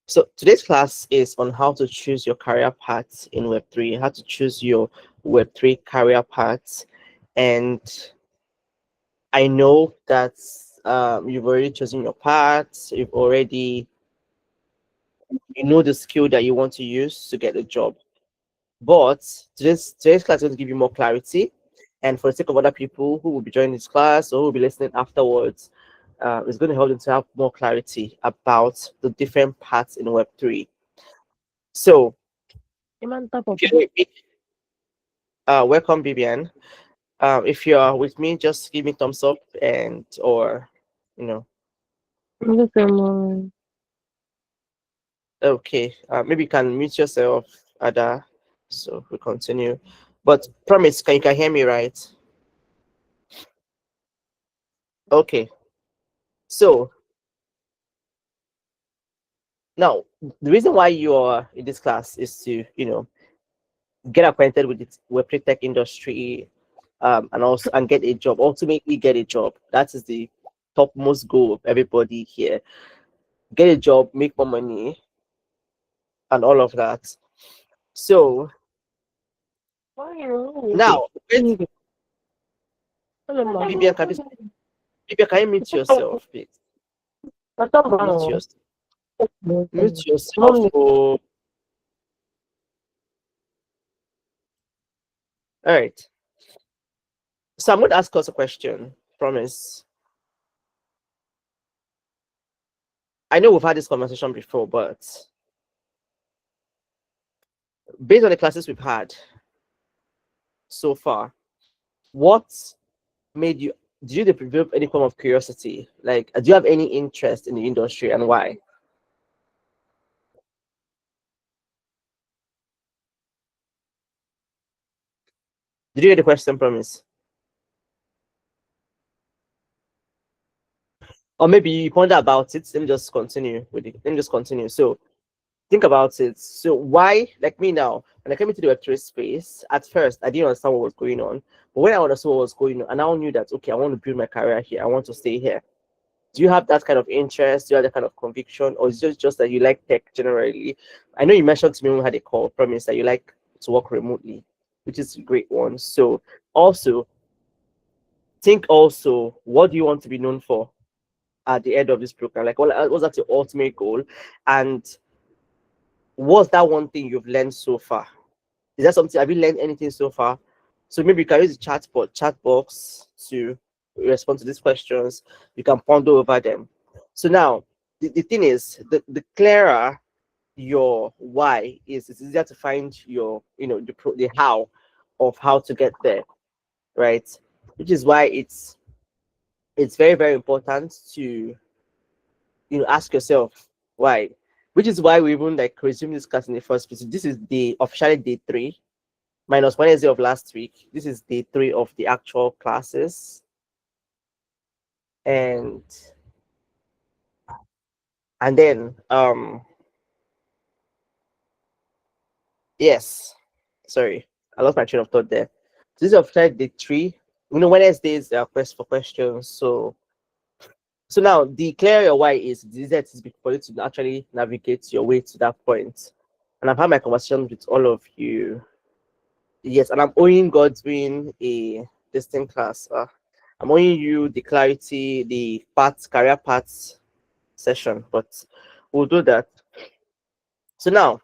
So today's class is on how to choose your career path in Web3, how to choose your Web3 career path. And I know that you've already chosen your path, you know the skill that you want to use to get the job. But today's class is going to give you more clarity. And for the sake of other people who will be joining this class or who will be listening afterwards, it's going to help them to have more clarity about the different parts in Web3. So, if you're with me, welcome, Vivian. If you are with me, just give me thumbs up and or you know, okay. Maybe you can mute yourself, Ada. So we continue. But promise, can hear me right? Okay. So now the reason why you are in this class is to get acquainted with the Web3 tech industry, and also and get a job. Ultimately, get a job. That is the topmost goal of everybody here. Get a job, make more money, and all of that. So now, Vivian, Vivian, can you mute yourself, please? Mute yourself. Mute yourself. Oh, all right. So I'm going to ask us a question. Promise. I know we've had this conversation before, but based on the classes we've had so far, what made you? Did you develop any form of curiosity? Like, do you have any interest in the industry and why? Did you get the question, Promise? Or maybe you ponder about it. Let me just continue with it. Let me just continue. So think about it. So why, like me now, when I came into the Web3 space, at first I didn't understand what was going on. But when I understood what was going on, I now knew that okay, I want to build my career here. I want to stay here. Do you have that kind of interest? Do you have that kind of conviction, or is it just that you like tech generally? I know you mentioned to me when we had a call, Promise, that you like to work remotely, which is a great one. So also think also, what do you want to be known for at the end of this program? Like, what was that your ultimate goal? And what's that one thing you've learned so far? Is that something? Have you learned anything so far? So maybe you can use the chat box to respond to these questions. You can ponder over them. So now, the thing is, the clearer your why is, it's easier to find your, the how of how to get there, right? Which is why it's very, very important to ask yourself why. Which is why we even like resume this class in the first place. This is the officially day 3 minus Wednesday of last week. This is day 3 of the actual classes. And then yes, sorry, I lost my train of thought there. This is officially day 3. Wednesdays are quest for questions. So now the clearer your why is, the easier it is for you to actually navigate your way to that point. And I've had my conversation with all of you. Yes, and I'm owing Godwin a distinct class. I'm owing you the clarity, the career paths session, but we'll do that. So now,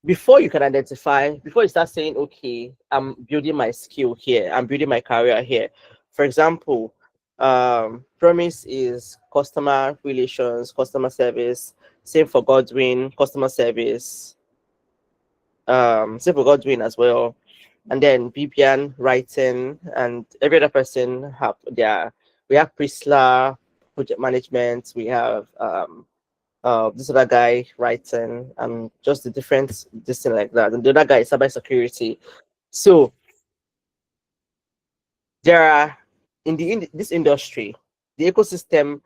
before you start saying, okay, I'm building my skill here, I'm building my career here. For example, Promise is customer relations, customer service. Same for Godwin, customer service. Same for Godwin as well. And then VPN writing, and every other person have their. We have Prisla project management. We have this other guy writing, and just the different this thing like that. And the other guy is cybersecurity. So there are this industry, the ecosystem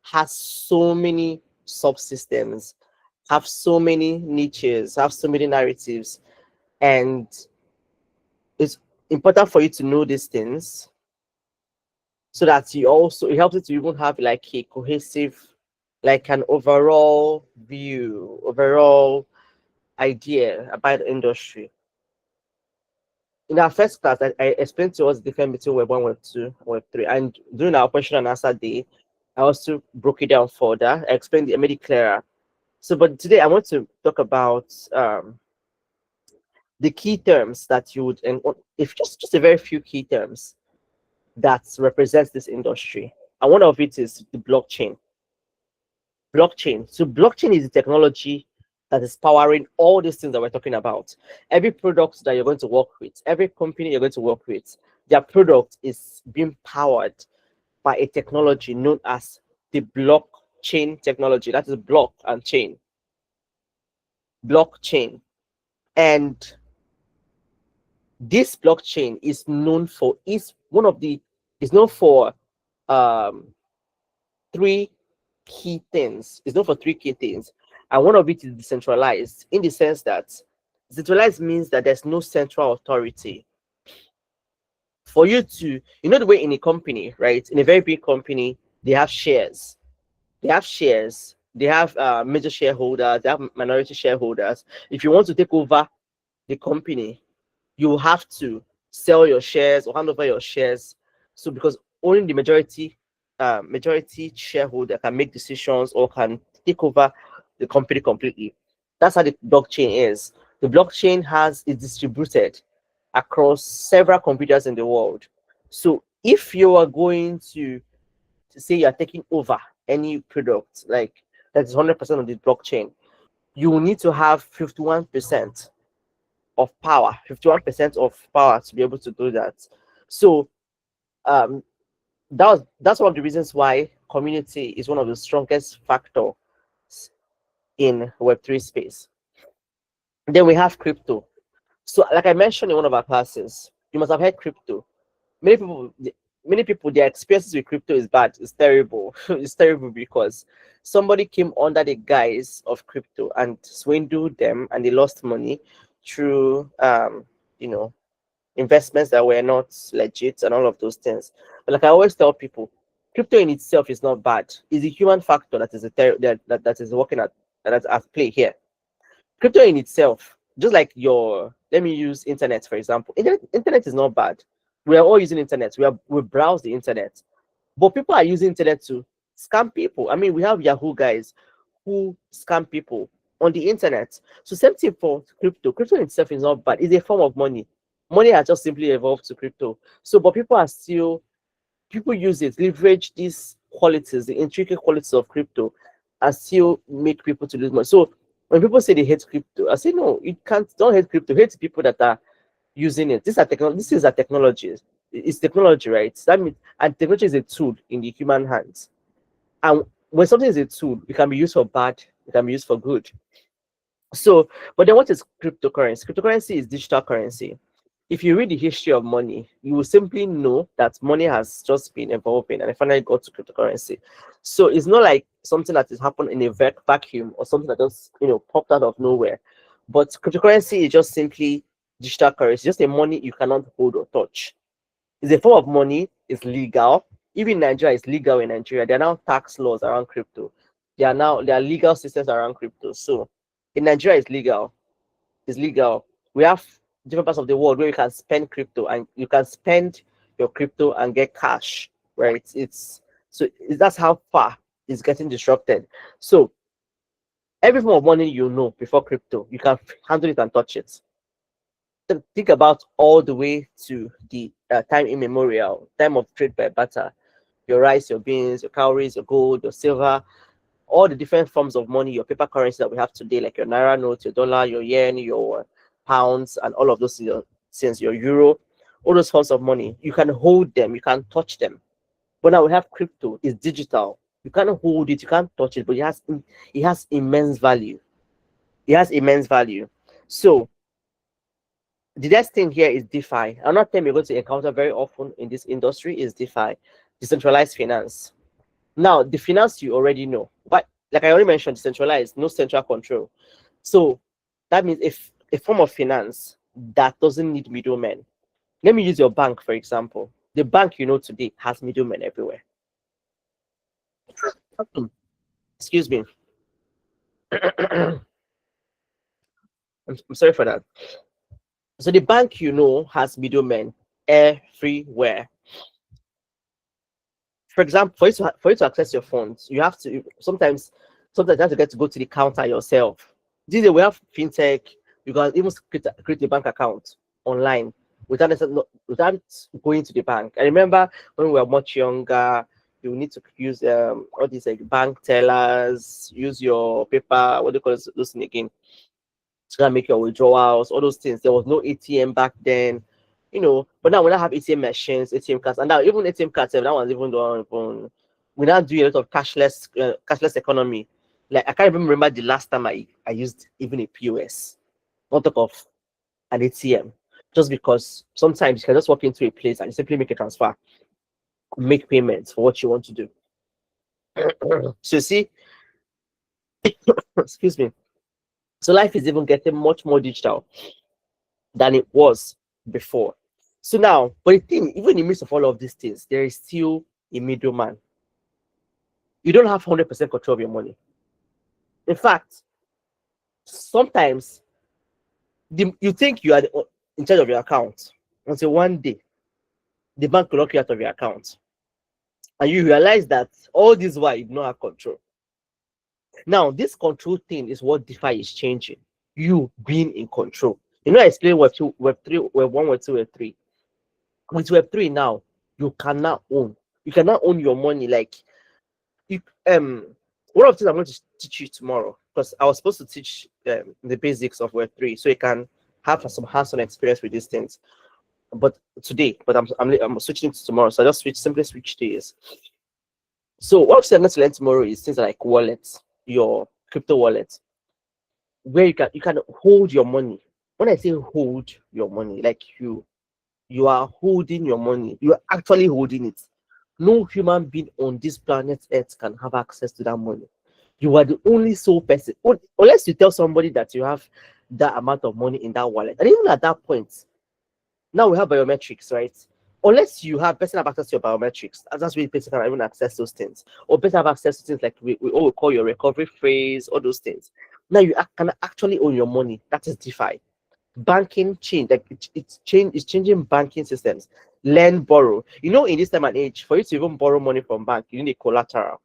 has so many subsystems, have so many niches, have so many narratives, and it's important for you to know these things so that it helps you to even have like a cohesive like an overall view, overall idea about the industry. In our first class, I explained to us the difference between Web 1, Web 2, Web 3. And during our question and answer day, I also broke it down further. I explained it, I made it clearer. So, but today I want to talk about the key terms that you would, and if just a very few key terms that represents this industry. And one of it is the blockchain. Blockchain. So blockchain is the technology that is powering all these things that we're talking about. Every product that you're going to work with, every company you're going to work with, their product is being powered by a technology known as the blockchain technology. That is block and chain. Blockchain. And this blockchain is known for is known for um three key things. It's known for three key things. And one of it is decentralized, in the sense that decentralized means that there's no central authority. For you to, you know, the way in a company, right? In a very big company, they have shares. They have shares. They have major shareholders. They have minority shareholders. If you want to take over the company, you have to sell your shares or hand over your shares. So because only the majority shareholder can make decisions or can take over the company completely. That's how the blockchain is. The blockchain is distributed across several computers in the world. So if you are going to say you're taking over any product like that is 100% of the blockchain, you will need to have 51% of power, 51% of power to be able to do that. So um, that's one of the reasons why community is one of the strongest factors in Web3 space. Then we have crypto. So, like I mentioned in one of our classes, you must have heard crypto. Many people, many people, their experiences with crypto is bad. It's terrible. It's terrible because somebody came under the guise of crypto and swindled them, and they lost money through, you know, investments that were not legit and all of those things. But like I always tell people, crypto in itself is not bad. It's a human factor that is that is working at play here. Crypto in itself, just like your, let me use internet for example. Internet is not bad. We are all using internet. We browse the internet, but people are using internet to scam people. I mean, we have Yahoo guys who scam people on the internet. So same thing for crypto. Crypto in itself is not bad. It's a form of money. Money has just simply evolved to crypto. So, but people use it, leverage these qualities, the intricate qualities of crypto, and still make people to lose money. So when people say they hate crypto, I say no, you can't. Don't hate crypto. Hate the people that are using it. These are technology. This is a technology. It's technology, right? That means, and technology is a tool in the human hands. And when something is a tool, it can be used for bad. It can be used for good. So, but then what is cryptocurrency? Cryptocurrency is digital currency. If you read the history of money, you will simply know that money has just been evolving and it finally got to cryptocurrency. So it's not like something that has happened in a vacuum or something that just popped out of nowhere. But cryptocurrency is just simply digital currency, just a money you cannot hold or touch. It's a form of money, it's legal. Even in Nigeria, it's legal in Nigeria. There are now tax laws around crypto. There are legal systems around crypto. So in Nigeria, it's legal. It's legal. We have different parts of the world where you can spend crypto and you can spend your crypto and get cash, right? That's how far it's getting disrupted. So every form of money before crypto, you can handle it and touch it. Think about all the way to the time immemorial, time of trade by barter. Your rice, your beans, your cowries, your gold, your silver, all the different forms of money, your paper currency that we have today, like your naira note, your dollar, your yen, your pounds, and all of those things, your euro, all those forms of money. You can hold them, you can touch them. But now we have crypto, it's digital. You can't hold it, you can't touch it, but it has immense value. It has immense value. So the next thing here is DeFi. Another thing we're going to encounter very often in this industry is DeFi, decentralized finance. Now, the finance you already know, but like I already mentioned, decentralized, no central control. So that means if a form of finance that doesn't need middlemen. Let me use your bank, for example. The bank today has middlemen everywhere. Excuse me. I'm sorry for that. So the bank, has middlemen everywhere. For example, for you to access your funds, you have to sometimes you have to get to go to the counter yourself. These days we have fintech. You can even create a bank account online without going to the bank. I remember when we were much younger, you need to use all these like bank tellers, use your paper, what do you call it, those things again, to go and make your withdrawals, all those things. There was no ATM back then, but now we now have ATM machines, ATM cards, and now even ATM cards, that one's even done. We now do a lot of cashless economy. Like I can't even remember the last time I used even a POS, not talk of an ATM, just because sometimes you can just walk into a place and simply make a transfer, make payments for what you want to do. So you see, excuse me. So life is even getting much more digital than it was before. So now, but the thing, even in the midst of all of these things, there is still a middleman. You don't have 100% control of your money. In fact, sometimes you think you are in charge of your account until one day the bank will lock you out of your account, and you realize that all this while you do not have control. Now, this control thing is what DeFi is changing. You being in control. I explained Web2, Web3, Web1, Web2, Web3. With Web3 now, you cannot own. You cannot own your money. Like, one of the things I'm going to teach you tomorrow, because I was supposed to teach the basics of Web3, so you can have some hands-on experience with these things. But I'm switching to tomorrow, so I just simply switch days. So what I'm going to learn tomorrow is things like wallets, your crypto wallet, where you can hold your money. When I say hold your money, like you are holding your money, you are actually holding it. No human being on this planet Earth can have access to that money. You are the only sole person, unless you tell somebody that you have that amount of money in that wallet. And even at that point, now we have biometrics, right? Unless you have person have access to your biometrics, that's really person can even access those things, or person have access to things like we all call your recovery phrase, all those things. Now you can actually own your money. That is DeFi. Banking change, like it's changing banking systems. Lend, borrow. In this time and age, for you to even borrow money from bank, you need a collateral.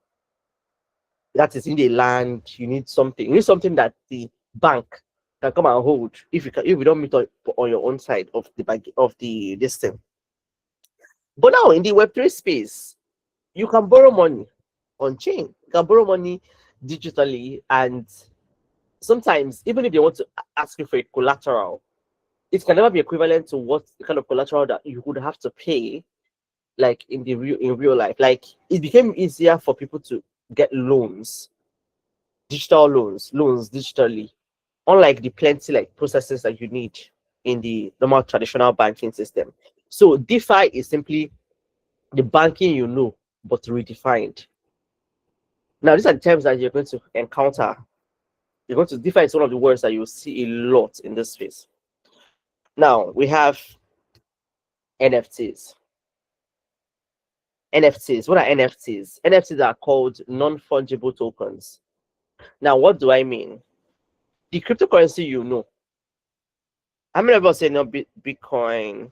That is in the land. You need something. You need something that the bank can come and hold if you don't meet on your own side of the bank of the this thing. But now in the Web3 space, you can borrow money on chain. You can borrow money digitally, and sometimes even if they want to ask you for a collateral, it can never be equivalent to what the kind of collateral that you would have to pay, like in real life. Like it became easier for people to get loans, digital loans digitally, unlike the plenty like processes that you need in the normal traditional banking system. So DeFi is simply the banking but redefined. Now these are the terms that you're going to encounter. DeFi is one of the words that you'll see a lot in this space. Now we have NFTs. NFTs. What are NFTs? NFTs are called non-fungible tokens. Now, what do I mean? The cryptocurrency, how many of us say no Bitcoin,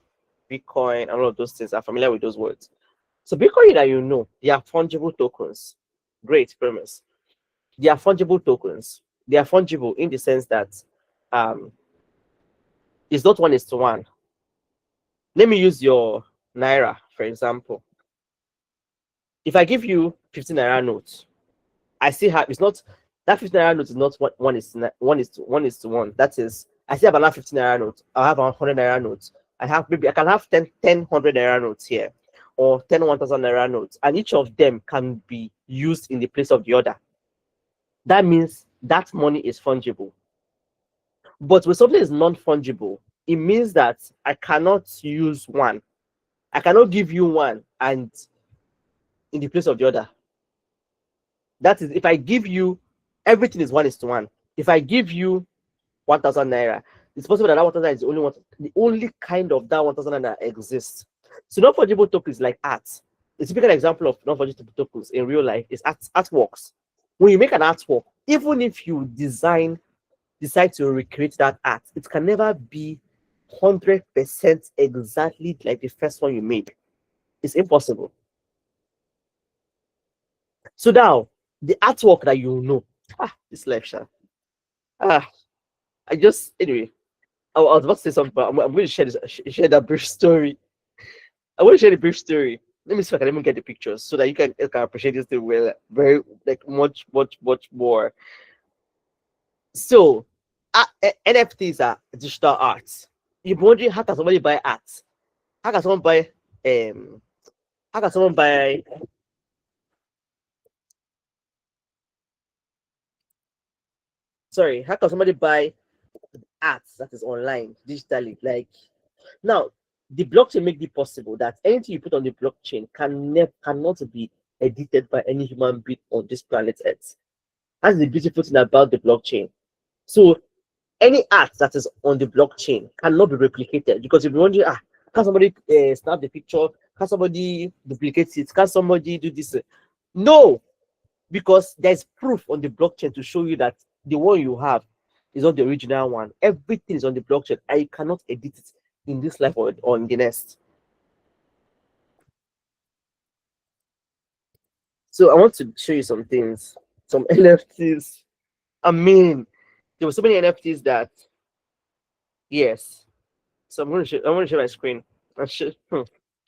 and all of those things are familiar with those words? So Bitcoin that they are fungible tokens. Great premise. They are fungible tokens. They are fungible in the sense that it's not 1:1. Let me use your Naira, for example. If I give you 15 Naira notes, I still have, it's not, that 15 Naira note is not 1:1. That is, I still have another 15 Naira note. I have 100 Naira notes. I can have 10 100 Naira notes here, or 10 1,000 Naira notes, and each of them can be used in the place of the other. That means that money is fungible. But when something is non-fungible, it means that I cannot use one. I cannot give you one and in the place of the other. That is, if I give you, everything is 1:1. If I give you 1,000 Naira, it's possible that 1,000 is the only kind of that 1,000 Naira exists. So non-fungible tokens like art. A typical example of non-fungible tokens in real life is artworks. when you make an artwork, even if you decide to recreate that art, it can never be 100% exactly like the first one you made. It's impossible. So now, the artwork that you know, this life, sha. I just anyway. I was about to say something, but I'm going to share that brief story. I want to share the brief story. Let me see if I can even get the pictures so that you can appreciate this thing well, very like much more. So, NFTs are digital art. You're wondering how can somebody buy art? How can someone buy um? How can someone buy? Sorry, how can somebody buy art that is online digitally? Like now, the blockchain make it possible that anything you put on the blockchain cannot be edited by any human being on this planet Earth. That's the beautiful thing about the blockchain. So any art that is on the blockchain cannot be replicated because if you're wondering, can somebody snap the picture? Can somebody duplicate it? Can somebody do this? No, because there's proof on the blockchain to show you that the one you have is not the original one. Everything is on the blockchain, and you cannot edit it in this life or on the next. So I want to show you some things, some NFTs. I mean, there were so many NFTs that yes. So I'm gonna share my screen. Yeah.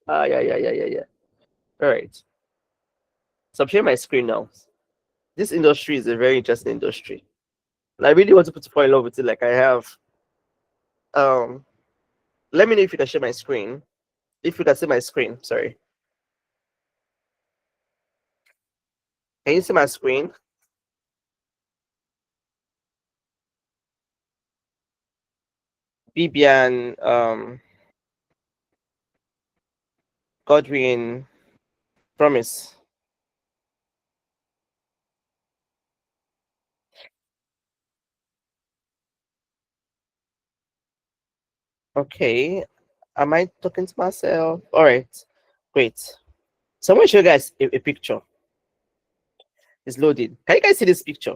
All right. So I'm sharing my screen now. This industry is a very interesting industry. And I really want to put fall in love with it like I have. Um, let me know if you can share my screen. If you can see my screen, sorry. Can you see my screen? Bibian, Godwin, Promise. Okay. Am I talking to myself? All right. Great. So I'm going to show you guys a picture. It's loaded. Can you guys see this picture?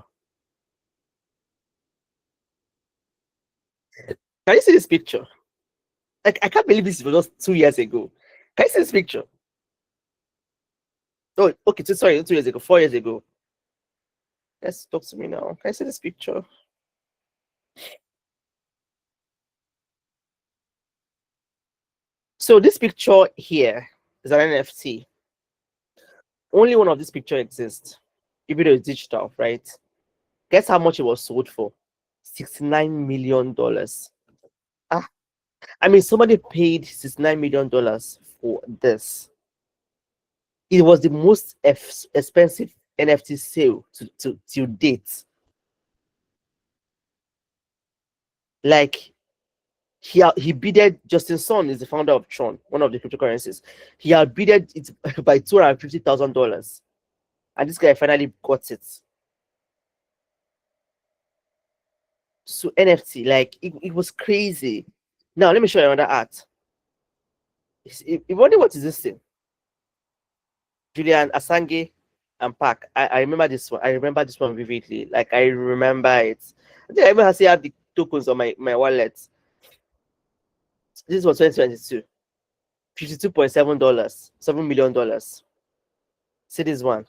Can you see this picture? Like, I can't believe this was just 2 years ago. Can you see this picture? Oh, okay. Sorry, 2 years ago, 4 years ago. Let's talk to me now. Can you see this picture? So this picture here is an NFT. Only one of this picture exists. Even though it's digital, right? Guess how much it was sold for? $69 million. Ah, I mean, somebody paid $69 million for this. It was the most expensive NFT sale to date. Like he bidded. Justin Sun is the founder of Tron, one of the cryptocurrencies. He had bidded it by $250,000, and this guy finally got it. So NFT, like it was crazy. Now let me show you another art. You wonder what is this thing? Julian Assange and Park. I remember this one. I remember this one vividly. Like I remember it. I think I even still have the tokens on my wallet. This was 2022. $52.7, $7 million. See this one.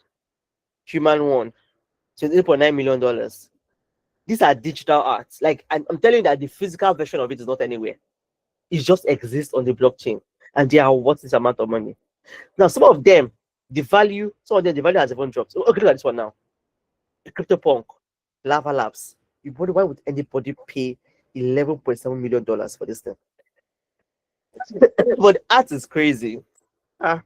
Human one. $28.9 million. These are digital arts. Like I'm telling you that the physical version of it is not anywhere. It just exists on the blockchain. And they are worth this amount of money. Now, some of them, the value has even dropped. So, okay, look at this one now. The CryptoPunk, Lava Labs. You wonder why would anybody pay $11.7 million for this thing? But the art is crazy. Ah,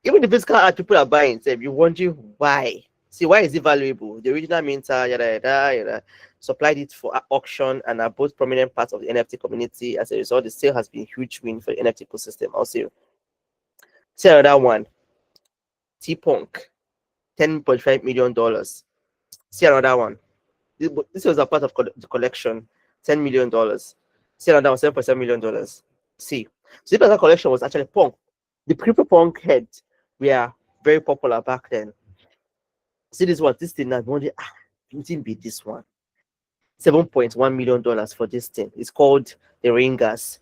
even the physical art people are buying, so you wonder why. See, why is it valuable? The original minter, yada, supplied it for auction and are both prominent parts of the NFT community. As a result, the sale has been a huge win for the NFT ecosystem. Also, see another one. T-Punk, $10.5 million. See another one. This was a part of the collection, $10 million. See another one, $7.7 million. See, so this collection was actually punk. The crypto punk heads were very popular back then. See this one, this thing now, wonder, it didn't be this one. $7.1 million for this thing. It's called the Ringers,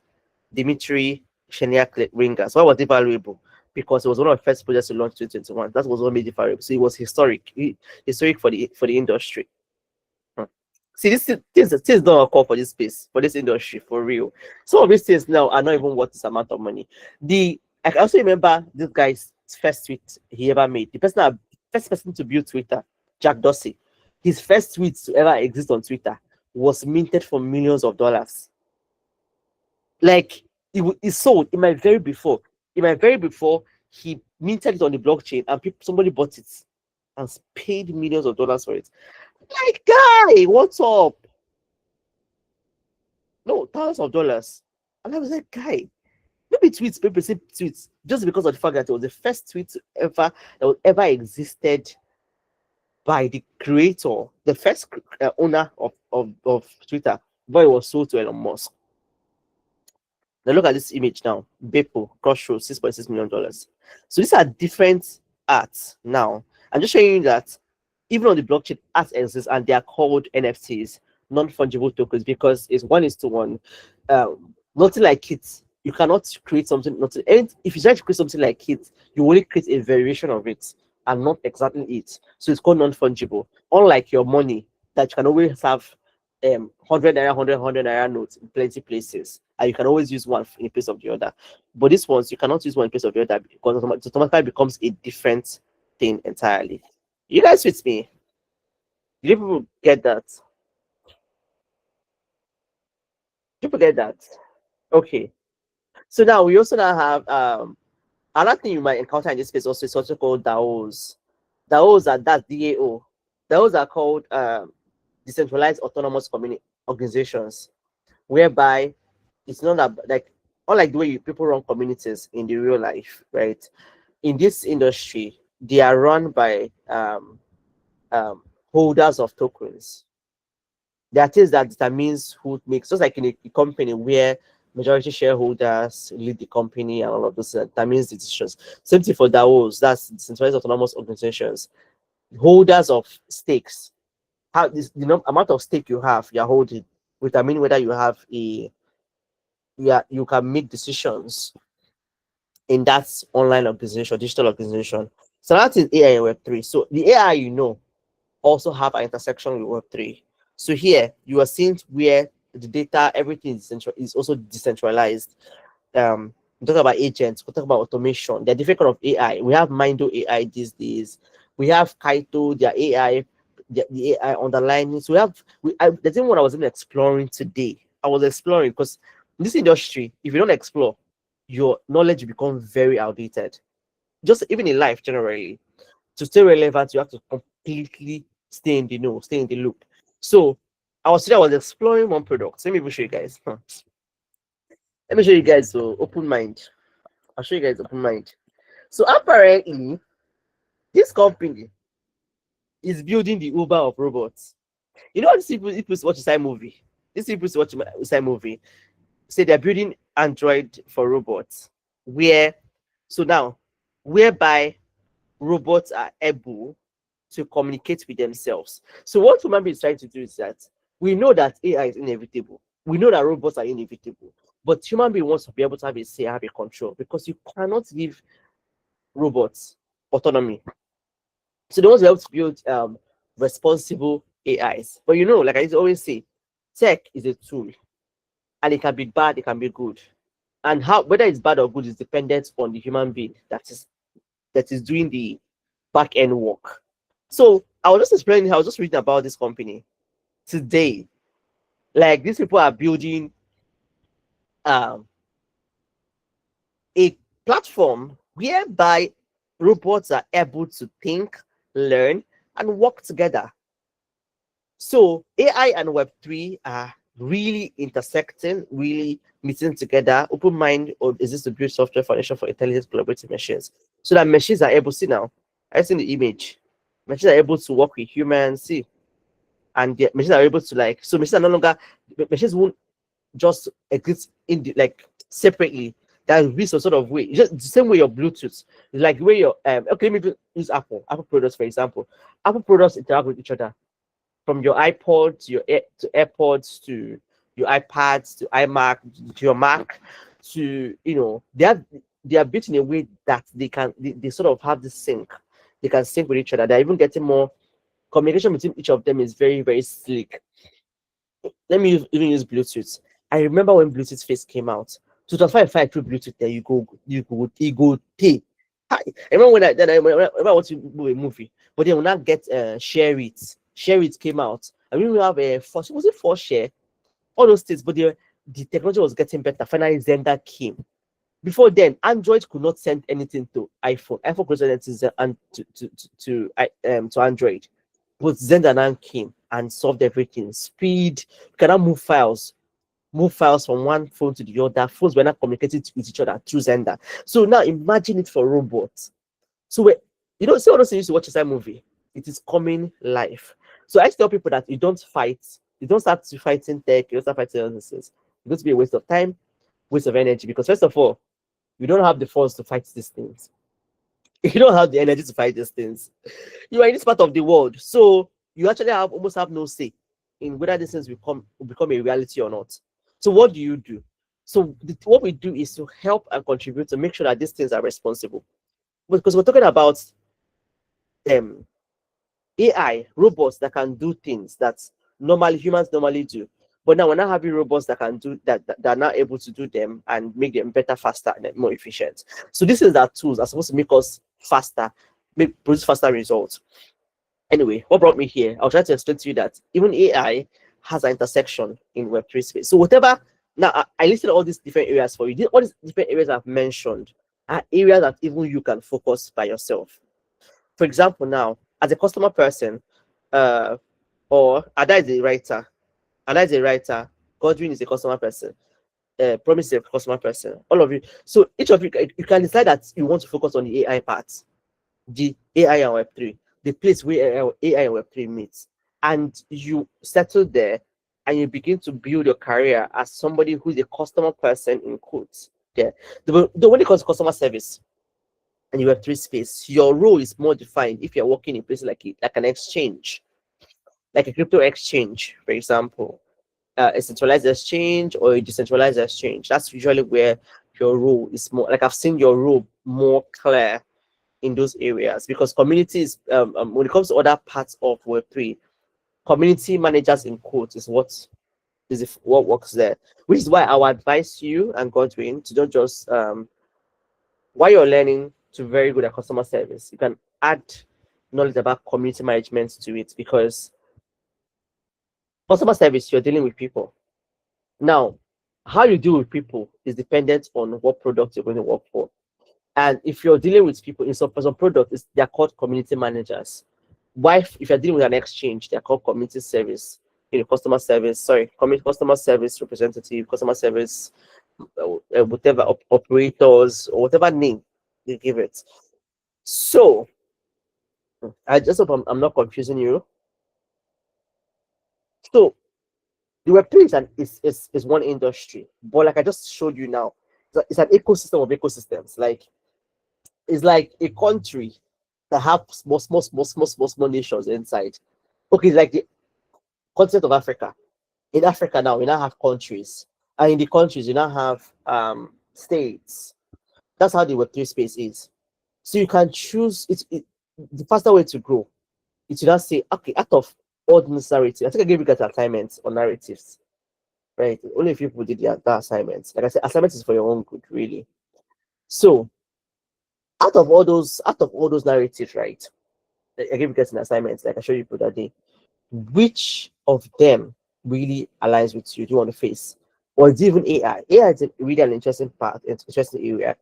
Dimitri Sheniak Ringers. Why was it valuable? Because it was one of the first projects to launch 2021. That was what made it valuable. So it was historic, historic for the industry. See, things don't occur for this space, for this industry, for real. Some of these things now are not even worth this amount of money. I can also remember this guy's first tweet he ever made. First person to build Twitter, Jack Dorsey. His first tweet to ever exist on Twitter was minted for millions of dollars. Like it sold in my very before. He minted it on the blockchain and somebody bought it and paid millions of dollars for it. Like, guy, what's up? No, thousands of dollars. And I was like, guy, maybe people say tweets just because of the fact that it was the first tweet that ever existed by the creator, the first owner of Twitter, but it was sold to Elon Musk. Now look at this image now. Bepo, Crossroads, $6.6 million. So these are different arts now. I'm just showing you that even on the blockchain, art exists and they are called NFTs, non-fungible tokens, because it's 1:1. Nothing like it. You cannot create something. And if you try to create something like it, you only create a variation of it and not exactly it. So it's called non-fungible. Unlike your money, that you can always have 100 naira, 100 naira notes in plenty places, and you can always use one in place of the other. But these ones, you cannot use one in place of the other because it automatically becomes a different thing entirely. You guys with me? Did people get that? People get that? Okay. So now we also now have another thing you might encounter in this space also is also called DAOs. DAOs are DAO. DAOs are called decentralized autonomous community organizations, whereby it's not like unlike the way people run communities in the real life, right? In this industry, they are run by holders of tokens. There are things that determines who makes, just like in a company where majority shareholders lead the company and all of those that means decisions. Same thing for DAOs, that's decentralized autonomous organizations. Holders of stakes. How this the amount of stake you have, you're holding, will determine whether you have you can make decisions in that online organization, digital organization. So that is AI and Web3. So the AI, also have an intersection with Web3. So here you are seeing where the data, everything is also decentralized. We talk about agents, we talk about automation. There are different kind of AI. We have Mindo AI these days. We have Kaito, their AI, the AI underlying. So the thing what I was even exploring today. I was exploring because in this industry, if you don't explore, your knowledge becomes very outdated. Just even in life generally, to stay relevant, you have to completely stay in the know, stay in the loop. So I was exploring one product. Let me show you guys. Let me show you guys. So open mind. I'll show you guys open mind. So apparently, this company is building the Uber of robots. You know, these people watch the same movie. These people watch the same movie. Say they're building Android for robots. Whereby robots are able to communicate with themselves. So what human beings trying to do is that we know that AI is inevitable. We know that robots are inevitable. But human being wants to be able to have a say, have a control, because you cannot give robots autonomy. So they want to be able to build responsible AIs. But like I always say, tech is a tool, and it can be bad, it can be good. And whether it's bad or good is dependent on the human being that is doing the back end work. So I was just reading about this company today. Like, these people are building a platform whereby robots are able to think, learn, and work together. So AI and Web3 are really intersecting, really meeting together. Open mind exists to build software foundation for intelligent collaborative machines. So that machines are able, see now, I've seen the image. Machines are able to work with humans, see. And the machines are able to machines are no longer, machines won't just exist separately. That will be some sort of way. Just the same way your Bluetooth. It's like where your okay, let me use Apple products for example. Apple products interact with each other from your iPod to to AirPods to your iPads to iMac to your Mac to they are built in a way that they sort of have this sync. They can sync with each other. They're even getting more communication between each of them is very, very slick. Let me even use Bluetooth. I remember when Bluetooth first came out. 2005 through Bluetooth, there you go pay. I remember when I want to do a movie, but then when I get share it. Share it came out. I mean we have a first was it for share? All those things, but the technology was getting better. Finally, Zenda came. Before then, Android could not send anything to iPhone. iPhone could send anything to Android. But Zendanan came and solved everything. Speed, you cannot move files from one phone to the other. Phones were not communicating with each other through Zenda. So now imagine it for robots. So see all those things you used to watch inside movie. It is coming live. So I tell people that you don't fight, you don't start fighting tech, you don't start fighting other things. It's going to be a waste of time, waste of energy. Because first of all, you don't have the force to fight these things. You don't have the energy to fight these things. You are in this part of the world, so you actually almost have no say in whether these things will become a reality or not. So what do you do? So what we do is to help and contribute to make sure that these things are responsible. Because we're talking about um, AI robots that can do things that normally humans normally do. But now we're not having robots that can do that are now able to do them and make them better, faster, and more efficient. So this is that tools are supposed to make us faster, produce faster results. Anyway, what brought me here? I'll try to explain to you that even AI has an intersection in Web3 space. So whatever now I listed all these different areas for you. All these different areas I've mentioned are areas that even you can focus by yourself. For example, now as a customer person, or Ada is a writer, Godwin is a customer person, Promise is a customer person, all of you. So each of you can decide that you want to focus on the AI part, the AI and Web3, the place where AI and Web3 meets, and you settle there and you begin to build your career as somebody who's a customer person in quotes. Yeah. When it comes to customer service and you have three space, your role is more defined if you're working in places like an exchange, like a crypto exchange, for example, a centralized exchange or a decentralized exchange. That's usually where your role is more like I've seen your role more clear in those areas because communities, when it comes to other parts of Web3, community managers in quotes is what works there, which is why I would advise you and Godwin to don't just while you're learning to be very good at customer service, you can add knowledge about community management to it because customer service, you're dealing with people. Now, how you deal with people is dependent on what product you're going to work for. And if you're dealing with people in some products, they're called community managers. Why, if you're dealing with an exchange, they're called community service, customer service, customer service representative, customer service, whatever, operators, or whatever name they give it. So, I just hope I'm not confusing you. So, the Web3 is one industry, but like I just showed you now, it's an ecosystem of ecosystems. Like it's like a country that have small nations inside. Okay, like the continent of Africa. In Africa now, we now have countries, and in the countries, you now have states. That's how the Web3 space is. So you can choose the faster way to grow. It should not say, okay, out of all these narratives, I think I gave you guys assignments on narratives. Right? Only a few people did that assignments. Like I said, assignments is for your own good, really. So out of all those narratives, right? I gave you guys an assignment, like I showed you that day. Which of them really aligns with you? Do you want to face? Or is it even AI? AI is really an interesting part, interesting area.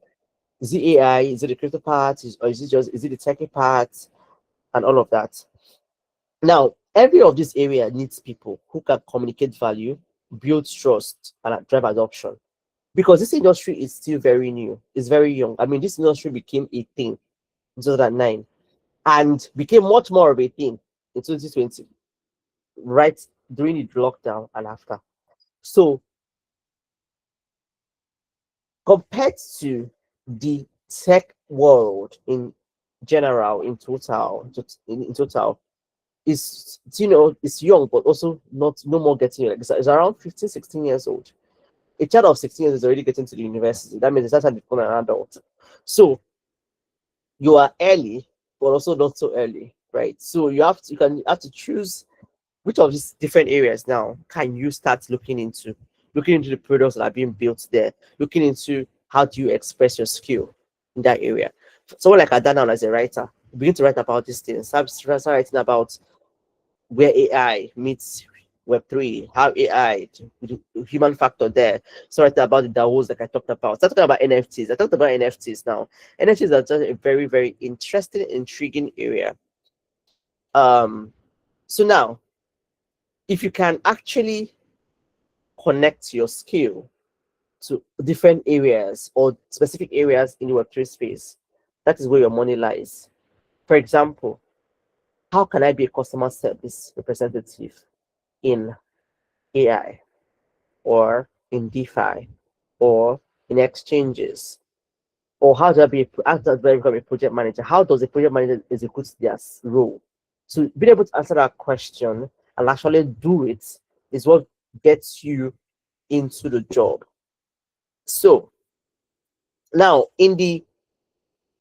Is it AI? Is it the crypto part? Or is it the techie part? And all of that. Now, every of this area needs people who can communicate value, build trust, and drive adoption. Because this industry is still very new. It's very young. I mean, this industry became a thing in 2009 and became much more of a thing in 2020, right during the lockdown and after. So compared to the tech world in general, in total, in total, is, it's young, but also not no more getting like it's around 15, 16 years old. A child of 16 years is already getting to the university. That means it's actually become an adult. So you are early, but also not so early, right? So you have to choose which of these different areas now can you start looking into the products that are being built there, looking into how do you express your skill in that area. Someone like Adana as a writer, begin to write about these things. Start writing about where AI meets Web3, how AI, the human factor there. So right about the DAOs like I talked about. Start talking about NFTs. I talked about NFTs now. NFTs are just a very, very interesting, intriguing area. Um, so now, if you can actually connect your skill to different areas or specific areas in the Web3 space, that is where your money lies. For example, how can I be a customer service representative in AI or in DeFi or in exchanges? Or how do I become a project manager? How does a project manager execute their role? So being able to answer that question and actually do it is what gets you into the job. So now in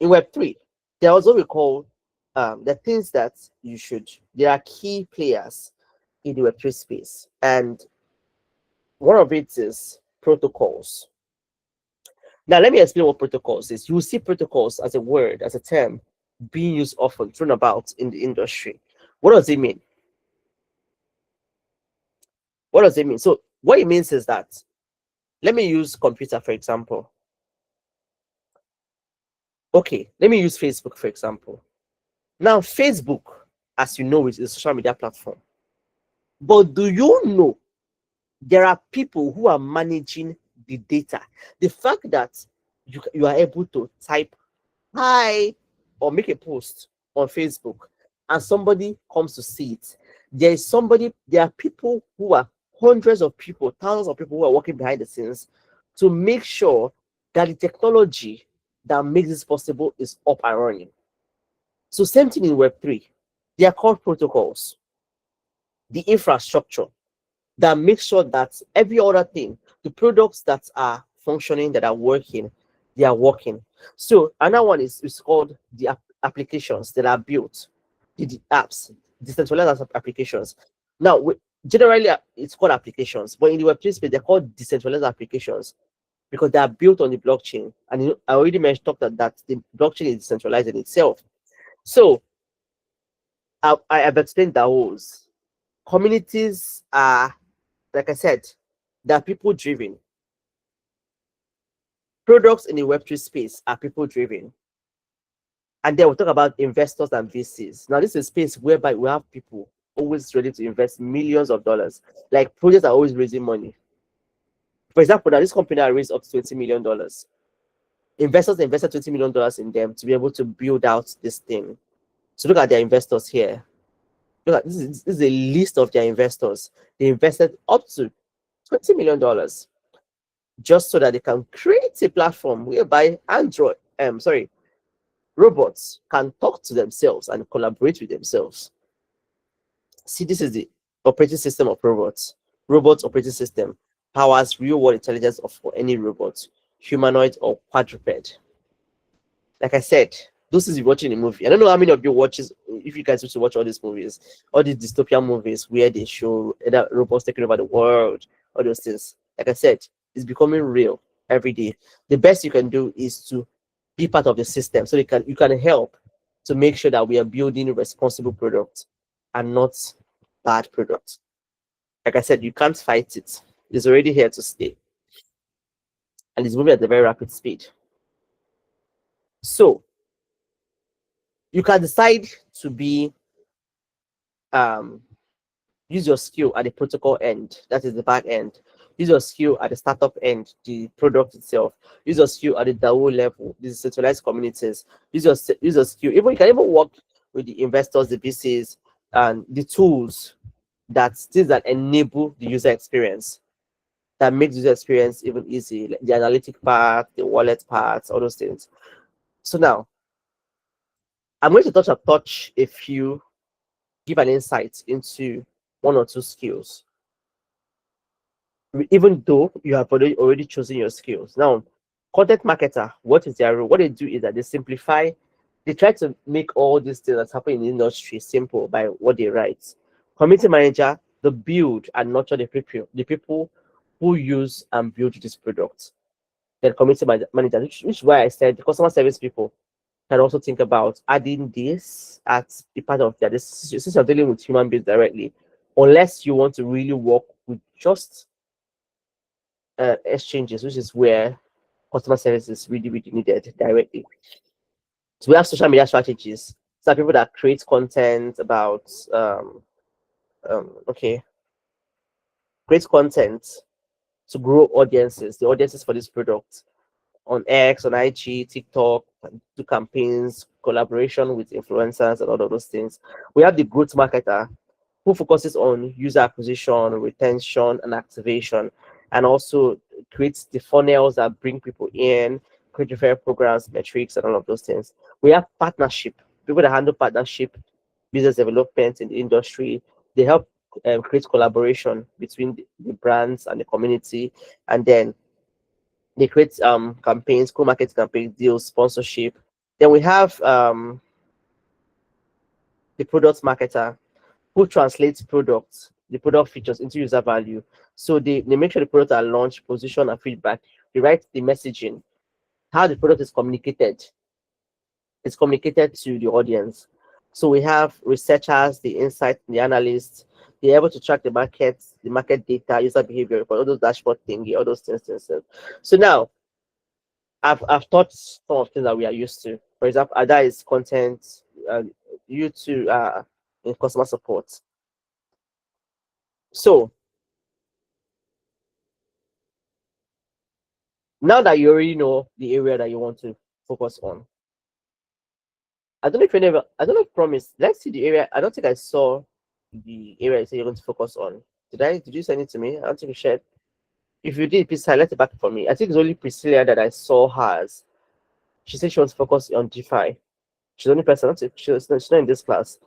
Web3, there are what we call the things that there are key players in the Web3 space. And one of it is protocols. Now, let me explain what protocols is. You will see protocols as a word, as a term, being used often, thrown about in the industry. What does it mean? What does it mean? So, what it means is that, let me use computer, for example. Okay, let me use Facebook, for example. Now, Facebook, as you know, is a social media platform. But do you know there are people who are managing the data? The fact that you are able to type hi or make a post on Facebook and somebody comes to see it, there are people who are hundreds of people, thousands of people who are working behind the scenes to make sure that the technology that makes this possible is up and running. So same thing in Web3. They are called protocols, the infrastructure that makes sure that every other thing, the products that are functioning, that are working, they are working. So another one is called the applications that are built, the apps, decentralized applications. Now, generally, it's called applications, but in the Web3 space, they're called decentralized applications because they are built on the blockchain. And I already mentioned that the blockchain is decentralized in itself. So I have explained the rules. Communities are, like I said, they are people driven. Products in the Web3 space are people driven. And then we'll talk about investors and VCs. Now, this is a space whereby we have people always ready to invest millions of dollars. Like projects are always raising money. For example, now this company has raised up to $20 million. Investors invested $20 million in them to be able to build out this thing. So look at their investors here. Look at this is a list of their investors. They invested up to $20 million just so that they can create a platform whereby robots can talk to themselves and collaborate with themselves. See, this is the operating system of robots. Robots operating system powers real world intelligence of any robot, humanoid or quadruped. Like I said, this is watching a movie. I don't know how many of you watches, if you guys used to watch all these movies, all these dystopian movies where they show either robots taking over the world, all those things. Like I said, it's becoming real every day. The best you can do is to be part of the system so you can help to make sure that we are building responsible products and not bad products. Like I said, you can't fight it. It's already here to stay. And it's moving at a very rapid speed. So you can decide to be use your skill at the protocol end, that is the back end. Use your skill at the startup end, the product itself. Use your skill at the DAO level, the decentralized communities. Use your skill. Even you can even work with the investors, the VCs, and the tools that enable the user experience. that makes user experience even easy, like the analytic part, the wallet parts, all those things. So now I'm going to touch a few, give an insight into one or two skills, even though you have already chosen your skills. Now, content marketer, what is their role? What they do is that they simplify, they try to make all these things that happen in the industry simple by what they write. Community manager, they build and nurture the people who use and build this product. Then community manager, which is why I said the customer service people can also think about adding this as the part of their this since you're dealing with human beings directly, unless you want to really work with just exchanges, which is where customer service is really, really needed directly. So we have social media strategies. So people that create content about okay, create content to grow audiences, the audiences for this product on X, on IG, TikTok, do campaigns, collaboration with influencers, and all of those things. We have the growth marketer who focuses on user acquisition, retention, and activation, and also creates the funnels that bring people in, create referral programs, metrics, and all of those things. We have partnership, people that handle partnership, business development in the industry. They help create collaboration between the brands and the community, and then they create campaigns, co-market campaigns, deals, sponsorship. Then we have the product marketer who translates products, the product features into user value. So they make sure the products are launched, position, and feedback. They write the messaging, how the product is communicated. It's communicated to the audience. So we have researchers, the insight, the analysts. They're able to track the market data, user behavior, all those dashboard thingy, all those things. So now I've taught some of things that we are used to. For example, Ada is content, you two are in customer support. So now that you already know the area that you want to focus on, I don't know if you never, I don't know if promise. Let's see the area. I don't think I saw the area you say you're going to focus on. Did you send it to me? I don't think you shared. If you did, please highlight it back for me. I think it's only Priscilla that I saw hers. She said she wants to focus on DeFi. She's the only person. I don't think she's not in this class.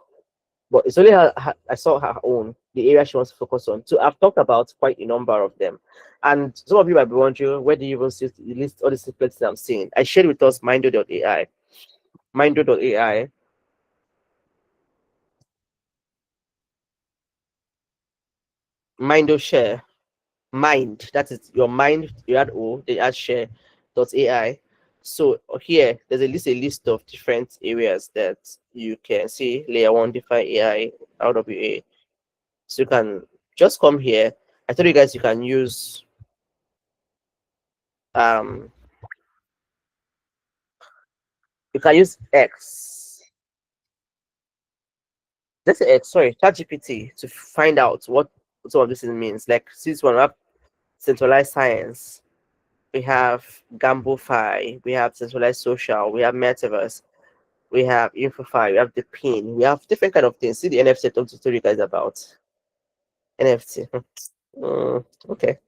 But it's only I saw her own, the area she wants to focus on. So I've talked about quite a number of them. And some of you might be wondering, where do you even see the list all the secrets that I'm seeing? I shared with us Mindo.ai. Mindo.ai. Mindo share. Mind. That is your mind, you add O, they add share.ai. So here there's a list of different areas that you can see layer one, DeFi AI, RWA. So you can just come here. I told you guys you can use um X. Let's say X, sorry, ChatGPT to find out what some of this means. Like this one, we have centralized science, we have Gambofy, we have centralized social, we have metaverse, we have Infofy, we have the pin, we have different kind of things. See the NFT I told you guys about. NFT. Okay,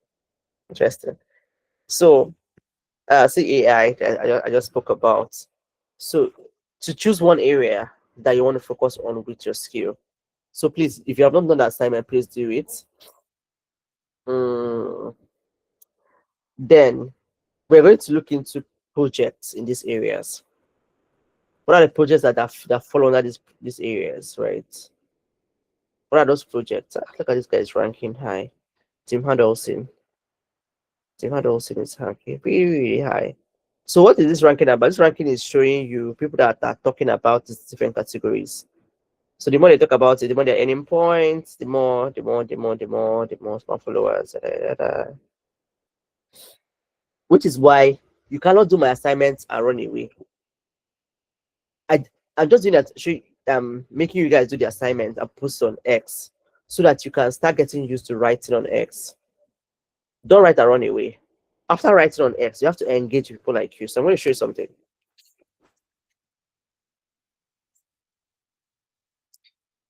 interesting. So see AI I just spoke about. So to choose one area that you want to focus on with your skill. So please, if you have not done the assignment, please do it. Mm, then we're going to look into projects in these areas. What are the projects that fall under these areas, right? What are those projects? Look at this guy's ranking high. Tim Huddleston. Tim Huddleston is ranking really, really high. So what is this ranking about? This ranking is showing you people that are talking about these different categories. So the more they talk about it, the more they're earning points, the more smart followers. Which is why you cannot do my assignments and run away. I'm just doing that, making you guys do the assignment and post on X so that you can start getting used to writing on X. Don't write and run away. After writing on X, you have to engage with people like you. So I'm going to show you something.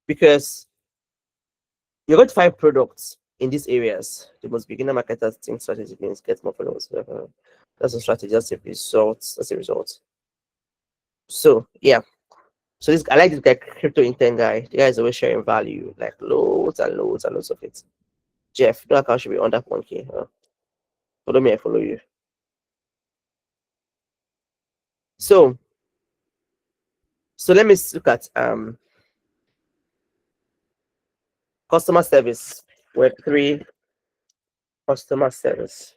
Because you're going to find products in these areas. The most beginner marketers think strategy means get more followers. That's a strategy. That's a result. That's a result. So yeah. So this I like this guy, crypto intent guy. The guy is always sharing value, like loads and loads and loads of it. Jeff, no account should be under 1K. Follow me, I follow you. So let me look at customer service. Web3 customer service.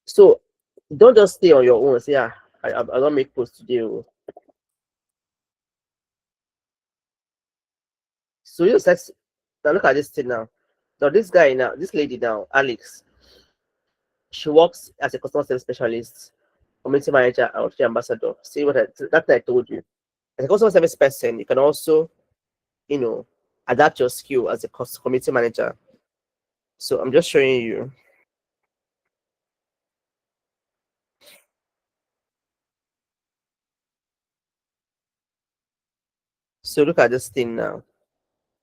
So don't just stay on your own. Say, yeah, I don't make posts today. Oh. So you just now look at this thing now. Now this guy now, this lady now, Alex, she works as a customer service specialist, community manager, and outreach ambassador. See what that I told you. As a customer service person, you can also, adapt your skill as a community manager. So I'm just showing you. So look at this thing now.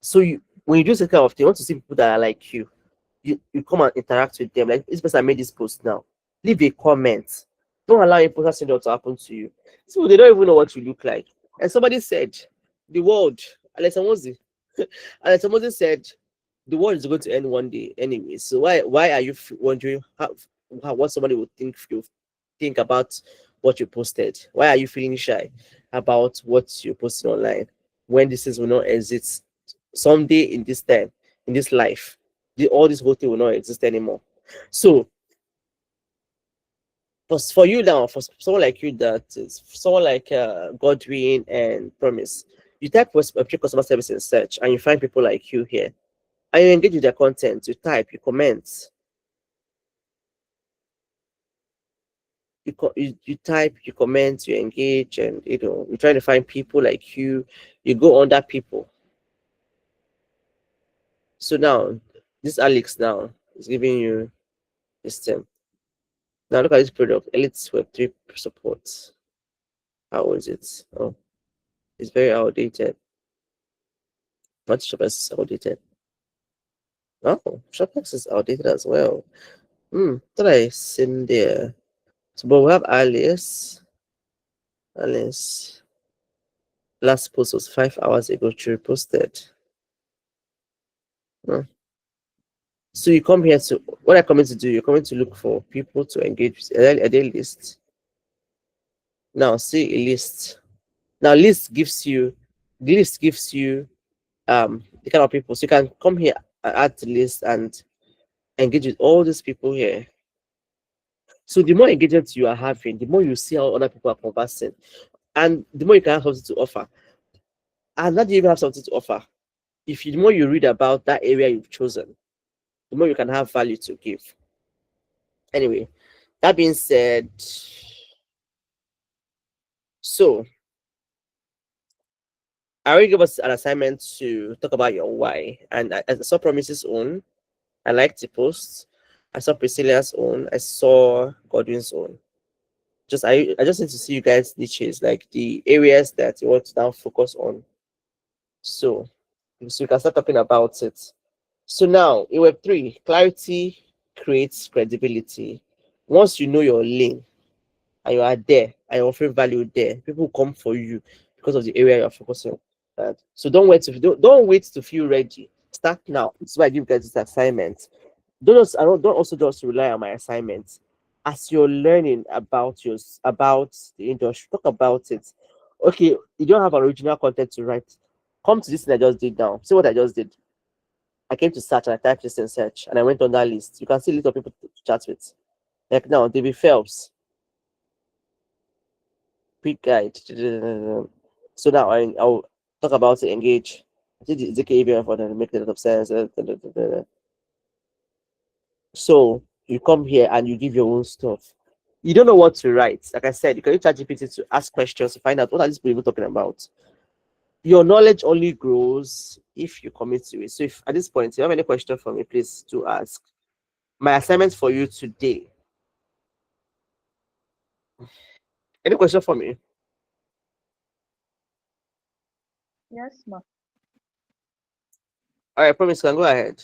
So when you do this kind of thing, you want to see people that are like you come and interact with them. Like this person made this post now. Leave a comment. Don't allow imposter syndrome to happen to you. So they don't even know what you look like. And somebody said, the world, Alex Amosi, Alex Amosi said, the world is going to end one day anyway. So why are you wondering how what somebody would think about what you posted? Why are you feeling shy about what you're posting online when this is will not exist someday in this time, in this life? All this whole thing will not exist anymore. So for you now, for someone like you, that is someone like Godwin and Promise, you type Web3 customer service in search and you find people like you here, and you engage with their content. You type, you comment, you type, you comment, you engage, and you try to find people like you. You go under people. So now this Alex now is giving you this thing. Now look at this product, Elite Web3 support. How is it? Oh, it's very outdated. Not Shopify is outdated. Oh, Shopify is outdated as well. Thought I seen there. So, but we have Alice. Alice. Last post was 5 hours ago. She reposted. Hmm. So you come here to what I come in to do. You're coming to look for people to engage with a day list. Now see a list. Now the list gives you the kind of people. So you can come here and add the list and engage with all these people here. So the more engagement you are having, the more you see how other people are conversing, and the more you can have something to offer. And not even have something to offer. If the more you read about that area you've chosen, the more you can have value to give. Anyway, that being said, so I already gave us an assignment to talk about your why, and I saw Promise's own. I liked the post. I saw Priscilla's own. I saw Godwin's own. I just need to see you guys' niches, like the areas that you want to now focus on. So we can start talking about it. So now in Web3, clarity creates credibility. Once you know your lane and you are there and you're offering value there, people will come for you because of the area you're focusing on. So don't wait to feel ready. Start now. This is why I give you guys this assignment. Don't also just rely on my assignments. As you're learning about the industry, talk about it. Okay, you don't have original content to write. Come to this thing I just did now. See what I just did. I came to search and I typed this in search and I went on that list. You can see a list of people to chat with. Like now, David Phelps, quick guide. So now I'll talk about it, engage. I did the ZK for them, make a lot of sense. So you come here and you give your own stuff. You don't know what to write. Like I said, you can use ChatGPT to ask questions to find out what are these people talking about. Your knowledge only grows if you commit to it. So if at this point you have any question for me, please do ask. My assignment for you today. Any question for me? Yes, ma. All right, promise, can go ahead.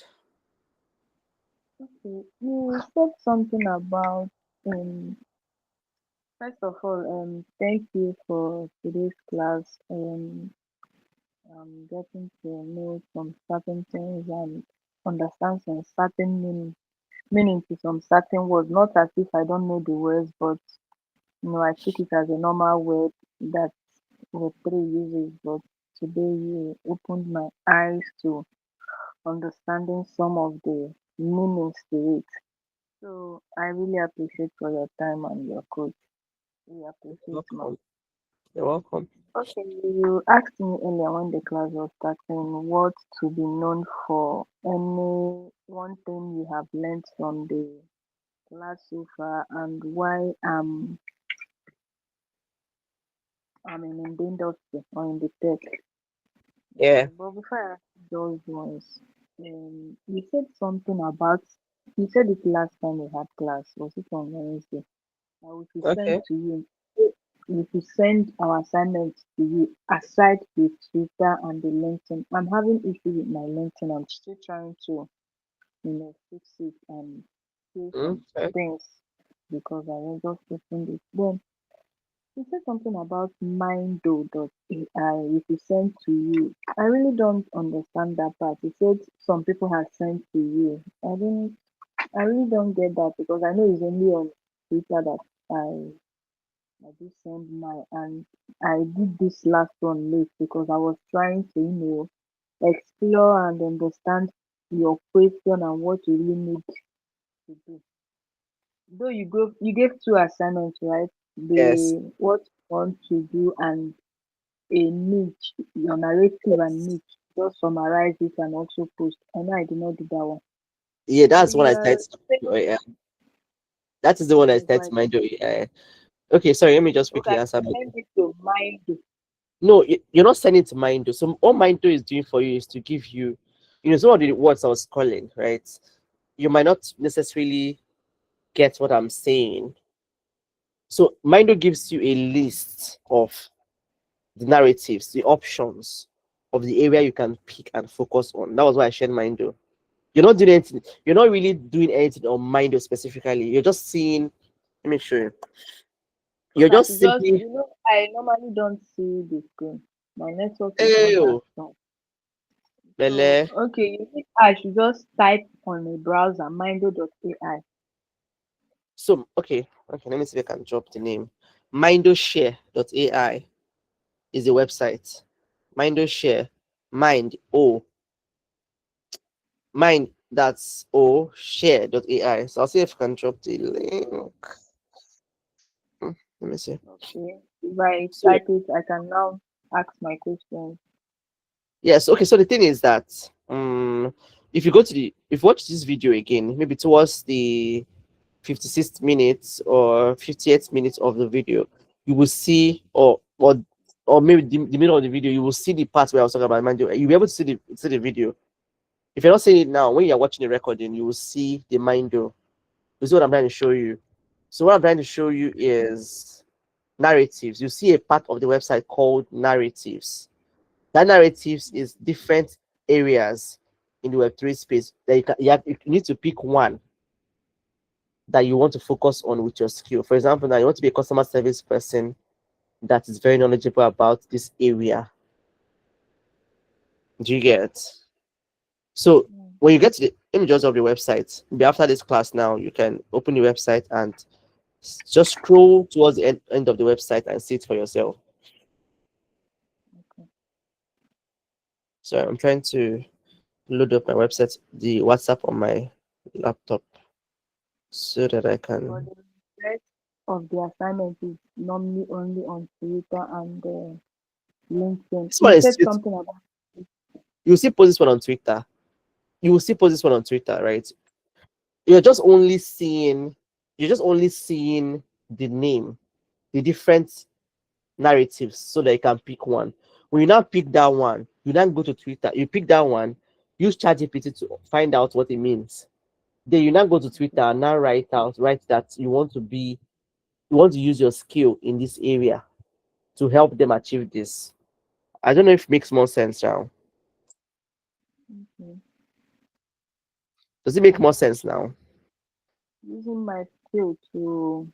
Okay, you said something about first of all, thank you for today's class. Getting to know some certain things and understand some certain meaning to some certain words. Not as if I don't know the words, but I took it as a normal word that Web3 uses. But today you opened my eyes to understanding some of the meanings to it. So I really appreciate for your time and your coach. We appreciate, ma. Welcome. You're welcome. Okay, you asked me earlier when the class was starting what to be known for. Any one thing you have learned from the class so far and why I'm in the industry or in the tech. Yeah. But before I ask those ones, you said something about you said it last time we had class. Was it on Wednesday? We should send Okay. to you. We should send our assignments to you aside with Twitter and the LinkedIn. I'm having issue with my LinkedIn. I'm still trying to, fix it and do some Okay. things because I was just opened it. Then you said something about Mindo.ai, which is sent to you. I really don't understand that part. You said some people have sent to you. I really don't get that because I know it's only on Twitter that I did send my and I did this last one late because I was trying to, explore and understand your question and what you really need to do. Though you gave two assignments, right? Yes. The what you want to do and a niche, your narrative and Yes. niche. Just summarize it and also post. I know I did not do that one. Yeah, So that's the one I you're started. saying Oh, yeah. That is the one I okay, go started to ahead. mind. Yeah. Okay, sorry, let me just Okay, quickly I answer. should send it to mind. No, you're not sending to Mindo. So all Mindo is doing for you is to give you, some of the words I was calling, right? You might not necessarily get what I'm saying. So Mindo gives you a list of the narratives, the options of the area you can pick and focus on. That was why I shared Mindo. You're not doing anything. You're not really doing anything on Mindo specifically. You're just seeing. Let me show you. You're Okay, I just should just, simply. I normally don't see the screen. My network is not that Oh, strong. So, Bele. okay, you think I should just type on a browser, mindo.ai. So, okay. Let me see if I can drop the name. Mindoshare.ai is the website. Mindoshare. Mind. Mind. That's share.ai. So I'll see if I can drop the link. Hmm, Let me see. Okay. If I So type it, I can now ask my questions. yes, okay. So the thing is that if you go to if you watch this video again, maybe towards the 56th minute or 58th minute of the video, you will see, or maybe the middle of the video, you will see the part where I was talking about Mando. You'll be able to see the video. If you're not seeing it now, when you're watching the recording, you will see the Mando. This is what I'm trying to show you. So what I'm trying to show you is narratives. You see a part of the website called narratives. That narratives is different areas in the Web3 space that you need to pick one that you want to focus on with your skill. For example, now you want to be a customer service person that is very knowledgeable about this area. Do you get? So Mm, when you get to the images of the website, maybe after this class now, you can open the website and just scroll towards the end of the website and see it for yourself. okay. So I'm trying to load up my website, the WhatsApp on my laptop so that I But can. the rest of the assignment is normally only on Twitter and LinkedIn. This You one is said Twitter. something about You will see post this one on Twitter. You will see post this one on Twitter, right? You're just only seeing you're just only seeing the name, the different narratives, so that you can pick one. When you now pick that one, you then go to Twitter, you pick that one, use ChatGPT to find out what it means. Then you now go to Twitter and now write that you want to use your skill in this area to help them achieve this. I don't know if it makes more sense now. okay. Does it make more sense now? using my skill to.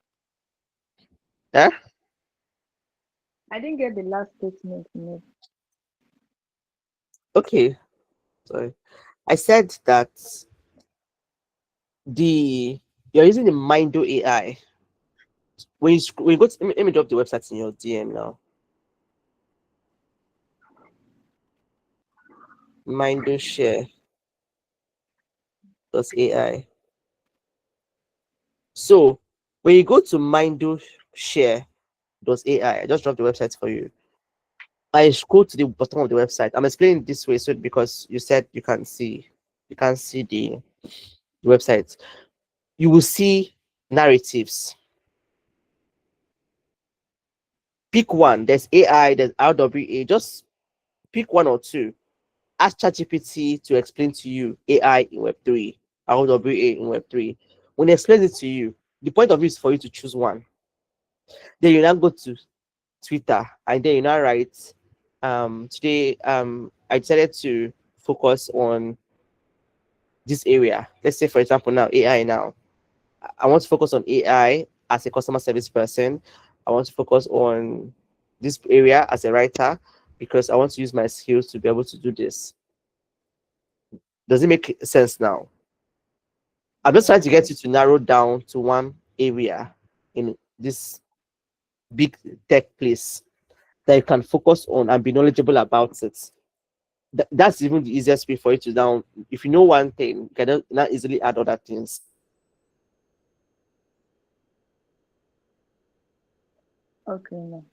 Huh? I didn't get the last statement. No. Okay. Sorry. I said that the you're using the Mindo AI. When you go to, let me drop the website in your DM now. Mindo Share AI. So when you go to Mindo Share AI, I just dropped the website for you. I scroll to the bottom of the website. I'm explaining this way so because you said you can't see the website. You will see narratives. Pick one. There's AI, there's RWA. Just pick one or two. Ask ChatGPT to explain to you AI in Web3, RWA in Web3. When it explains it to you, the point of it is for you to choose one. Then you now go to Twitter and then you now write, today I decided to focus on this area. Let's say, for example, now AI now. I want to focus on AI as a customer service person. I want to focus on this area as a writer because I want to use my skills to be able to do this. Does it make sense now? I'm just trying Yeah. to get you to narrow down to one area in this big tech place that you can focus on and be knowledgeable about it. That's even the easiest way for you to down. If you know one thing, you can not easily add other things. Okay. No.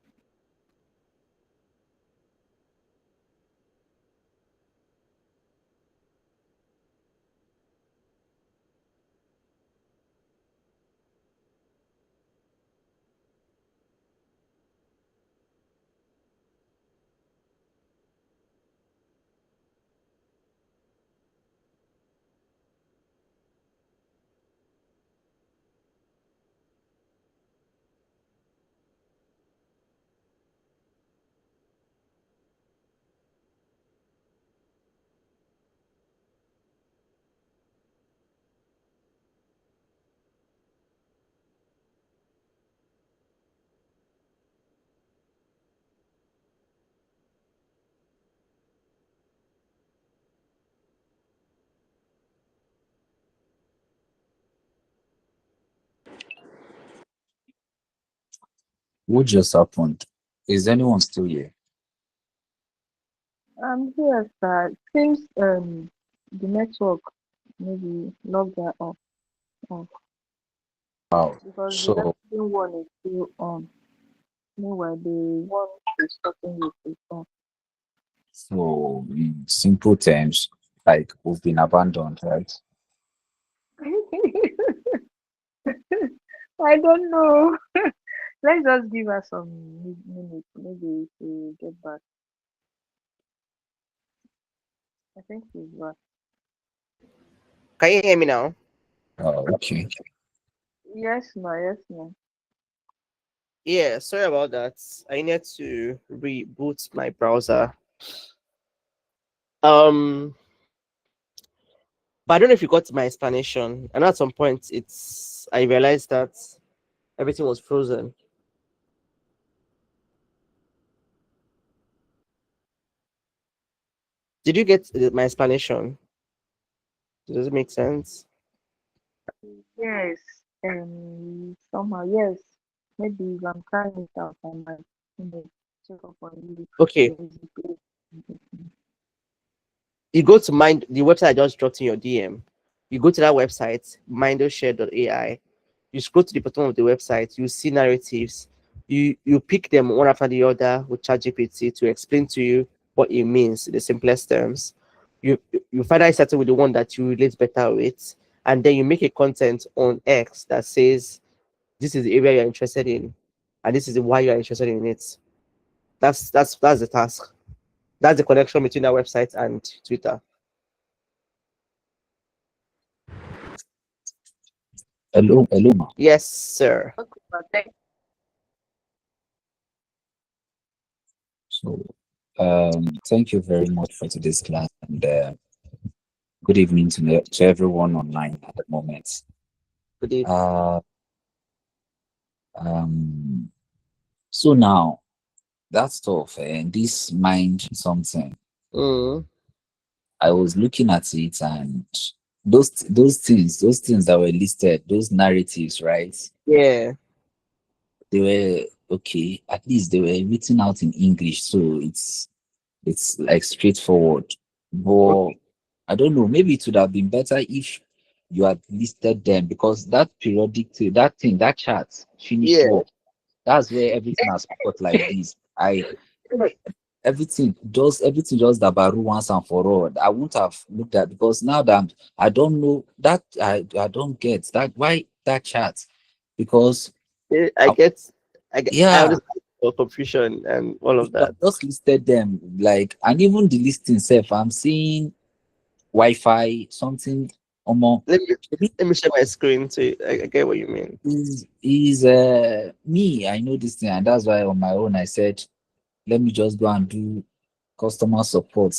What just happened? Is anyone still here? Here, sir. Seems the network maybe logged that off Wow. because the So, recording one is still on. Meanwhile, the one is talking with is on. so in simple terms, like we've been abandoned, right? I don't know. Let's just give her some minutes. Maybe to get back. I think she's back. Can you hear me now? Okay. Yes, ma. Yes, ma. Yeah, sorry about that. I need to reboot my browser. Um, but I don't know if you got my explanation. And at some point, I realized that everything was frozen. Did you get my explanation? Does it make sense? Yes. Somehow, yes. Maybe if I'm trying it out, I might, check up on you. Okay, There is a place. you go to mind the website I just dropped in your DM. You go to that website, mindoshare.ai. You scroll to the bottom of the website, you see narratives. You pick them one after the other with ChatGPT to explain to you what it means in the simplest terms. You finally settle with the one that you relate better with, and then you make a content on X that says this is the area you're interested in, and this is why you're interested in it. That's the task. That's the connection between that website and Twitter. Hello, hello, ma. Yes, sir. Okay, but thank So, thank you very much for today's class, and good evening to everyone online at the moment. Good day. Uh, um, so now that stuff and this mind something, Mm, I was looking at it and those things that were listed, those narratives, right? yeah. They were okay. At least they were written out in English, so it's like straightforward. But Okay. I don't know. Maybe it would have been better if you had listed them because that periodic that thing, that chart, finished Yeah. work. That's where everything has put like this. I everything just dabaru once and for all. I wouldn't have looked at because now that I don't know that I don't get that why that chart because I I, get, I yeah, understand your confusion and all if of I that. just listed them like and even the listing itself, I'm seeing Wi-Fi something. Um, Let me let me share my screen so I get what you mean. is me. I know this thing, and that's why on my own I said let me just go and do customer support.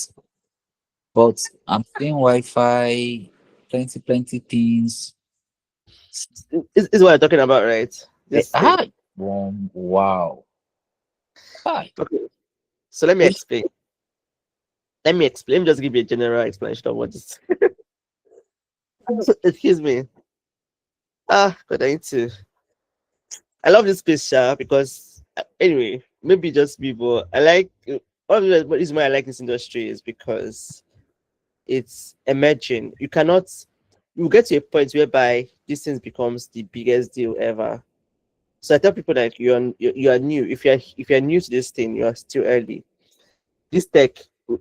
But I'm seeing Wi-Fi, plenty things. Is what I'm talking about, right? This thing. Ah, wow. Hi. Okay. So let me explain. Let me explain. Let me just give you a general explanation of what this. So, excuse me. But I need to. I love this picture because anyway, maybe just people. I like one of the reason why I like this industry is because it's emerging. You cannot. You get to a point whereby this thing becomes the biggest deal ever. So I tell people that you are new. If you're new to this thing, you are still early. This tech,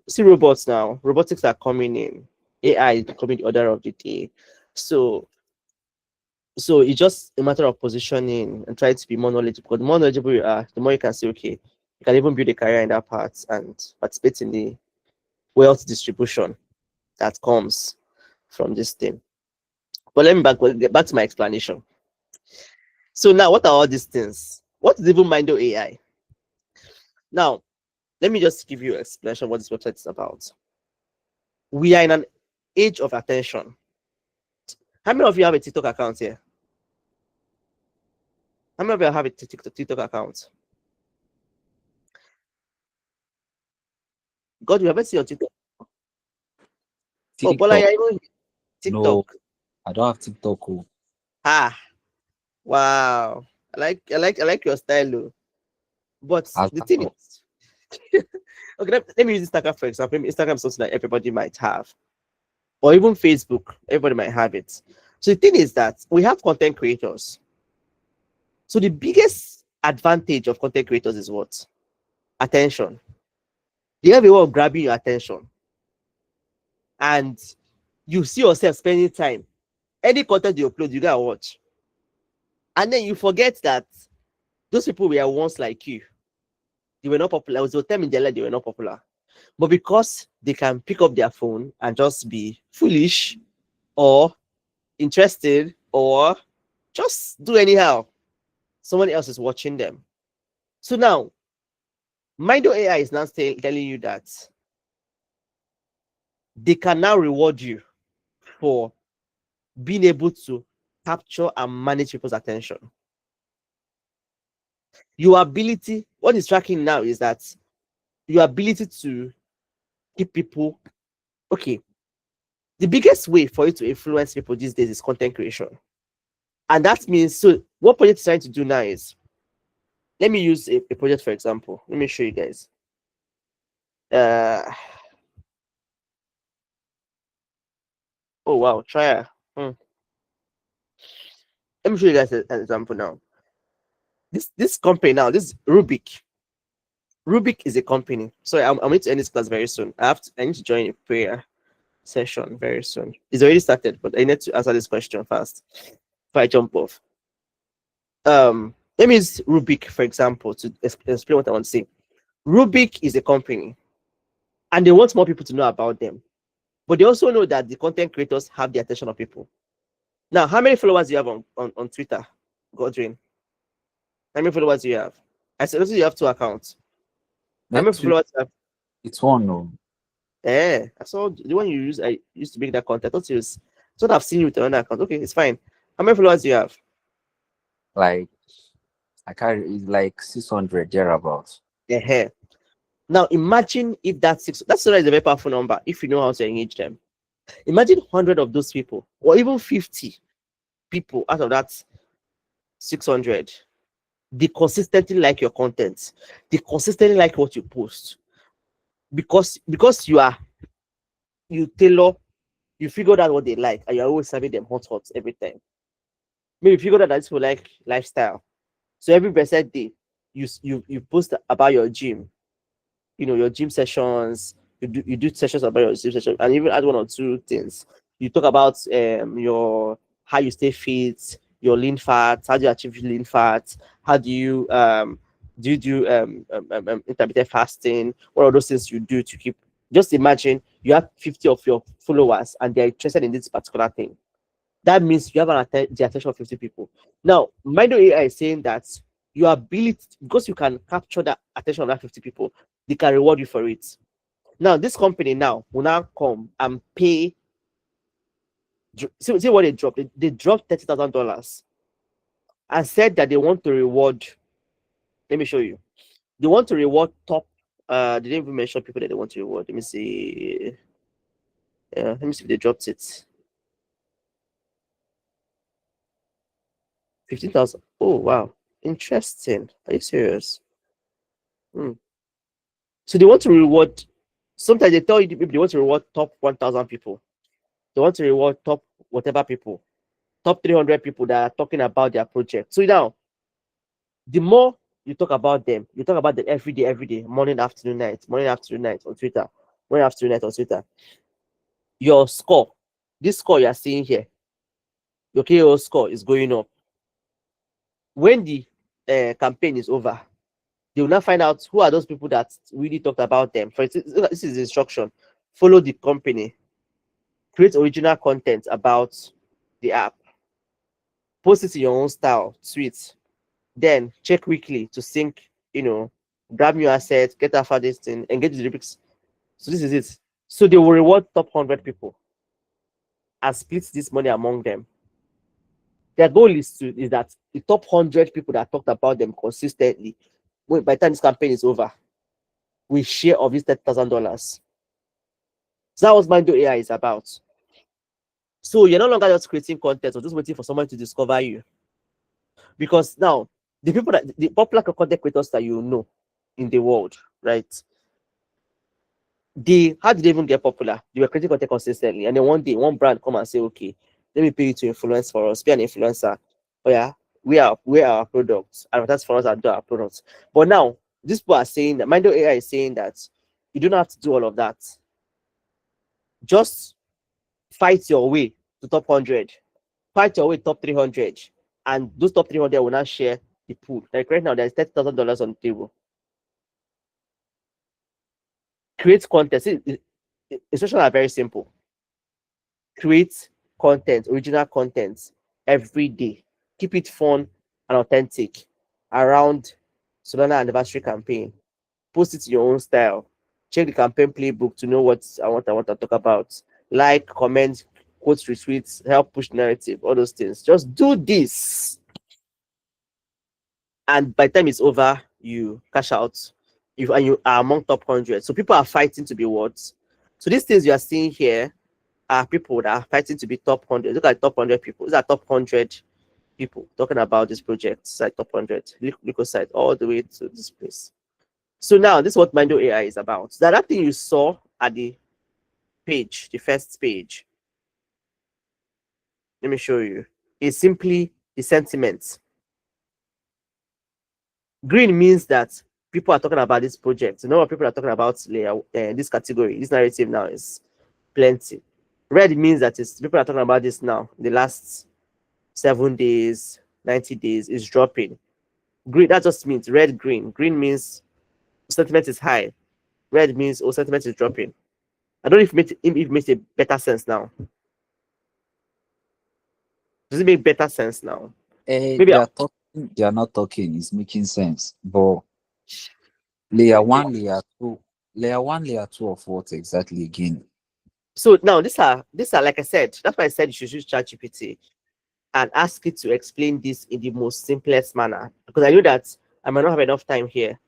see robots now. Robotics are coming in. AI is becoming the order of the day. So it's just a matter of positioning and trying to be more knowledgeable. Because the more knowledgeable you are, the more you can say, okay, you can even build a career in that part and participate in the wealth distribution that comes from this thing. But let me get back to my explanation. So now, what are all these things? What is even Mindo AI? Now, let me just give you an explanation of what this website is about. We are in an age of attention. How many of you have a TikTok account here? How many of you have a TikTok account? God, you haven't seen your TikTok. Oh, Bola, TikTok. you're even No, TikTok. I don't have TikTok. Oh. Ah, wow. I like your style, though. But As the that thing of is, okay, let me use Instagram for example. Instagram is something that everybody might have, or even Facebook, everybody might have it. So the thing is that we have content creators. So the biggest advantage of content creators is what? Attention. They have a way of grabbing your attention, and you see yourself spending time. Any content you upload, you gotta watch, and then you forget that those people were once like you. They were not popular. It was the time in their life they were not popular, but because they can pick up their phone and just be foolish or interested or just do anyhow, someone else is watching them. So now, Mindo AI is now telling you that they can now reward you for being able to capture and manage people's attention. Your ability, what is tracking now is that your ability to keep people okay. The biggest way for you to influence people these days is content creation. And that means, so what project is trying to do now is, let me use a project for example. Let me show you guys. Uh, oh wow, try. Let me show you guys an example now. This company now, this Rubik. Rubik is a company. So I'm going to end this class very soon. I need to join a prayer session very soon. It's already started, but I need to answer this question first before I jump off. Let me use Rubik for example to explain what I want to say. Rubik is a company, and they want more people to know about them, but they also know that the content creators have the attention of people. Now, how many followers do you have on Twitter, Godwin? How many followers do you have? I said, also you have two accounts. How many next week. followers do you have? It's one. No, I saw the one you use. I used to make that content. I thought it was, I thought I've seen you with another account. Okay, it's fine. How many followers do you have? Like I can't. It's like 600 thereabouts. Yeah. Now imagine if that six. That's already a very powerful number if you know how to engage them. Imagine 100 of those people, or even 50 people out of that 600. They consistently like your content. They consistently like what you post because you tailor, you figured out what they like, and you're always serving them hot every time. Maybe you figured out that this will like lifestyle. So every blessed day, you post about your gym, your gym sessions. You do sessions about your gym session, and even add one or two things. You talk about your how you stay fit, your lean fat, how do you achieve lean fat, how do you do intermittent fasting, what are those things you do to keep. Just imagine you have 50 of your followers and they're interested in this particular thing. That means you have the attention of 50 people. Now, Mindo AI is saying that your ability, because you can capture that attention of that 50 people, they can reward you for it. Now, this company now will now come and pay. See what they dropped. They dropped $30,000 and said that they want to reward. Let me show you. They want to reward top. They didn't even mention people that they want to reward. Let me see. Let me see if they dropped it. 15,000. Oh wow, interesting. Are you serious? Hmm. So they want to reward. Sometimes they tell you they want to reward top 1,000 people. They want to reward top whatever people, top 300 people that are talking about their project. So now, the more you talk about them every day, morning, afternoon, night on Twitter, morning, afternoon, night on Twitter. Your score, this score you are seeing here, your KO score is going up. When the campaign is over, they will now find out who are those people that really talked about them. For instance, this is the instruction: follow the company, create original content about the app, post it in your own style, tweet, then check weekly to sync, grab new assets, get after this thing, engage the rubrics. So this is it. So they will reward top 100 people and split this money among them. Their goal is that the top 100 people that talked about them consistently, by the time this campaign is over, will share of this $30,000. So that was Mind AI is about. So you're no longer just creating content or just waiting for someone to discover you. Because now the popular content creators that you know in the world, right? How did they even get popular? They were creating content consistently, and then one day one brand come and say, okay, let me pay you to influence for us, be an influencer. Oh yeah, we are our products, advertise for us and do our products. But now these people are saying that Mindo AI is saying that you don't have to do all of that. Just fight your way to top 100, fight your way to top 300, and those top 300 will not share the pool. Like right now, there's $30,000 on the table. Create content. Instructions are very simple. Create content, original content every day. Keep it fun and authentic around Solana anniversary campaign. Post it in your own style. Check the campaign playbook to know what I want to talk about. Like, comment, quote, retweets, help push narrative, all those things. Just do this. And by the time it's over, you cash out. You are among top 100. So people are fighting to be what? So these things you are seeing here are people that are fighting to be top 100. Look at top 100 people. These are top 100 people talking about this project. It's like top 100. Look side all the way to this place. So now this is what Mindo AI is about. That thing you saw at the page, the first page. Let me show you. Is simply the sentiment. Green means that people are talking about this project. The number of people are talking about this category, this narrative now is plenty. Red means that people are talking about this now. The last 7 days, 90 days is dropping. Green, that just means red, green. Green means sentiment is high. Red means sentiment is dropping. I don't know if it makes a better sense now. Does it make better sense now? Maybe They are talking, they are not talking, it's making sense. But layer one, layer two of what exactly again? so now these are like I said, that's why I said you should use ChatGPT. and ask it to explain this in the most simplest manner, because I know that I might not have enough time here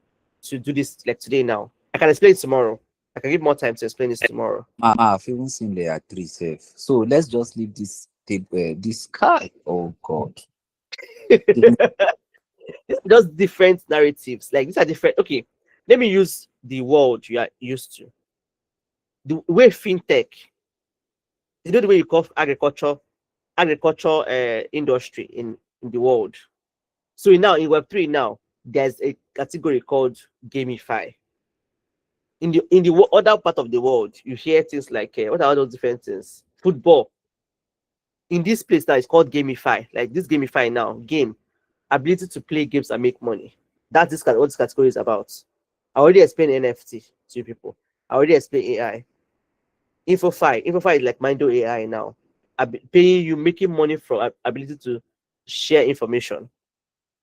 to do this like today now. I can explain it tomorrow. I can give more time to explain this tomorrow. I've even seen layer three safe. So let's just leave this table, this guy. Oh God. Even- It's just different narratives. Like these are different. Okay, let me use the world you are used to. The way fintech, the way you call agriculture industry in the world. So now in Web3 now, there's a category called gamify. In the other part of the world, you hear things like what are all those different things? Football. In this place now, it's called gamify. Like this gamify now, game ability to play games and make money. That's what this category is about. I already explained NFT to you people. I already explained AI. Infofy is like Mindo AI now. Paying you, making money from ability to share information.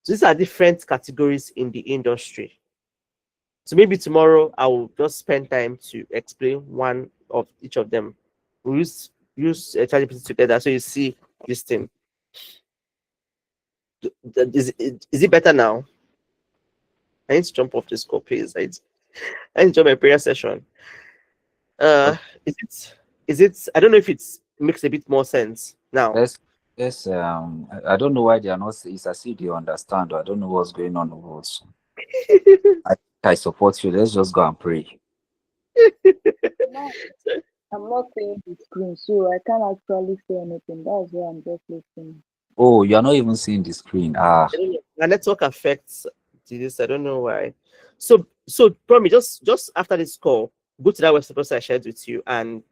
So these are different categories in the industry. So maybe tomorrow I will just spend time to explain one of each of them. We use ChatGPT together so you see this thing. Is it better now? I need to jump off this call, please. I need to join my prayer session. Uh, okay, is it? I don't know if it makes a bit more sense now. let's I don't know why they are not. It's as if they understand. I don't know what's going on with us. I, I support you. Let's just go and pray. No, I'm not seeing the screen, so I can't actually say anything. That's why I'm just listening. Oh, you're not even seeing the screen. Ah, I don't know. My network affects this. I don't know why. So probably just after this call, go to that website I shared with you, and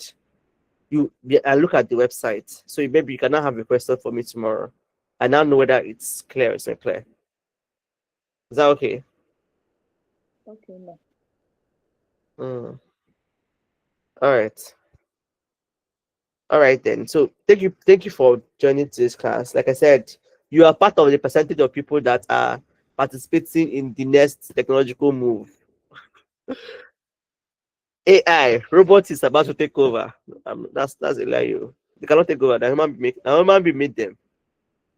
I look at the website. So maybe you can now have a question for me tomorrow. I now know whether it's clear or it's not clear. Is that okay? Okay, no. Mm. All right. All right then. So thank you for joining this class. Like I said, you are part of the percentage of people that are participating in the next technological move. AI, robot is about to take over. That's a lie. You. They cannot take over. The human be made them.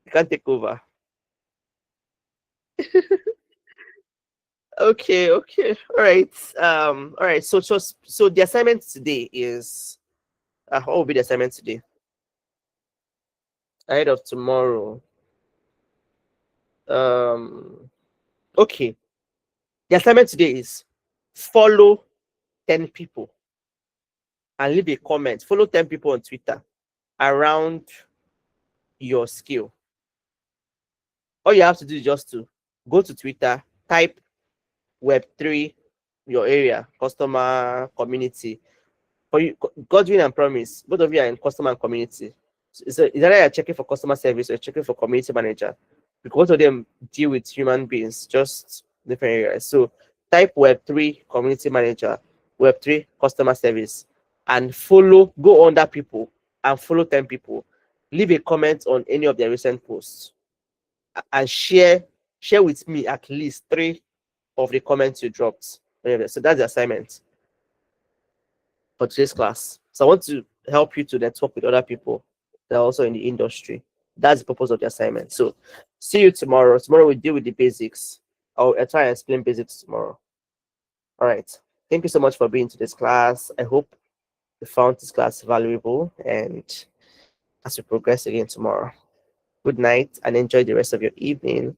They can't take over. Okay, okay. All right. So the assignment today is what will be the assignment today? Ahead of tomorrow. Um okay. The assignment today is follow 10 people and leave a comment. Follow 10 people on Twitter around your skill. All you have to do is just to go to Twitter, type Web3, your area, customer community. For you, Godwin and Promise, both of you are in customer and community. So it's either you're checking for customer service or you're checking for community manager. Because both of them deal with human beings, just different areas. So type Web3 community manager, Web3 customer service, and go under people and follow 10 people. Leave a comment on any of their recent posts and share with me at least 3 of the comments you dropped. So that's the assignment for today's class. So I want to help you to network with other people that are also in the industry. That's the purpose of the assignment. So see you tomorrow. Tomorrow we deal with the basics. I'll try and explain basics tomorrow. All right. Thank you so much for being to this class. I hope you found this class valuable, and as we progress again tomorrow. Good night and enjoy the rest of your evening.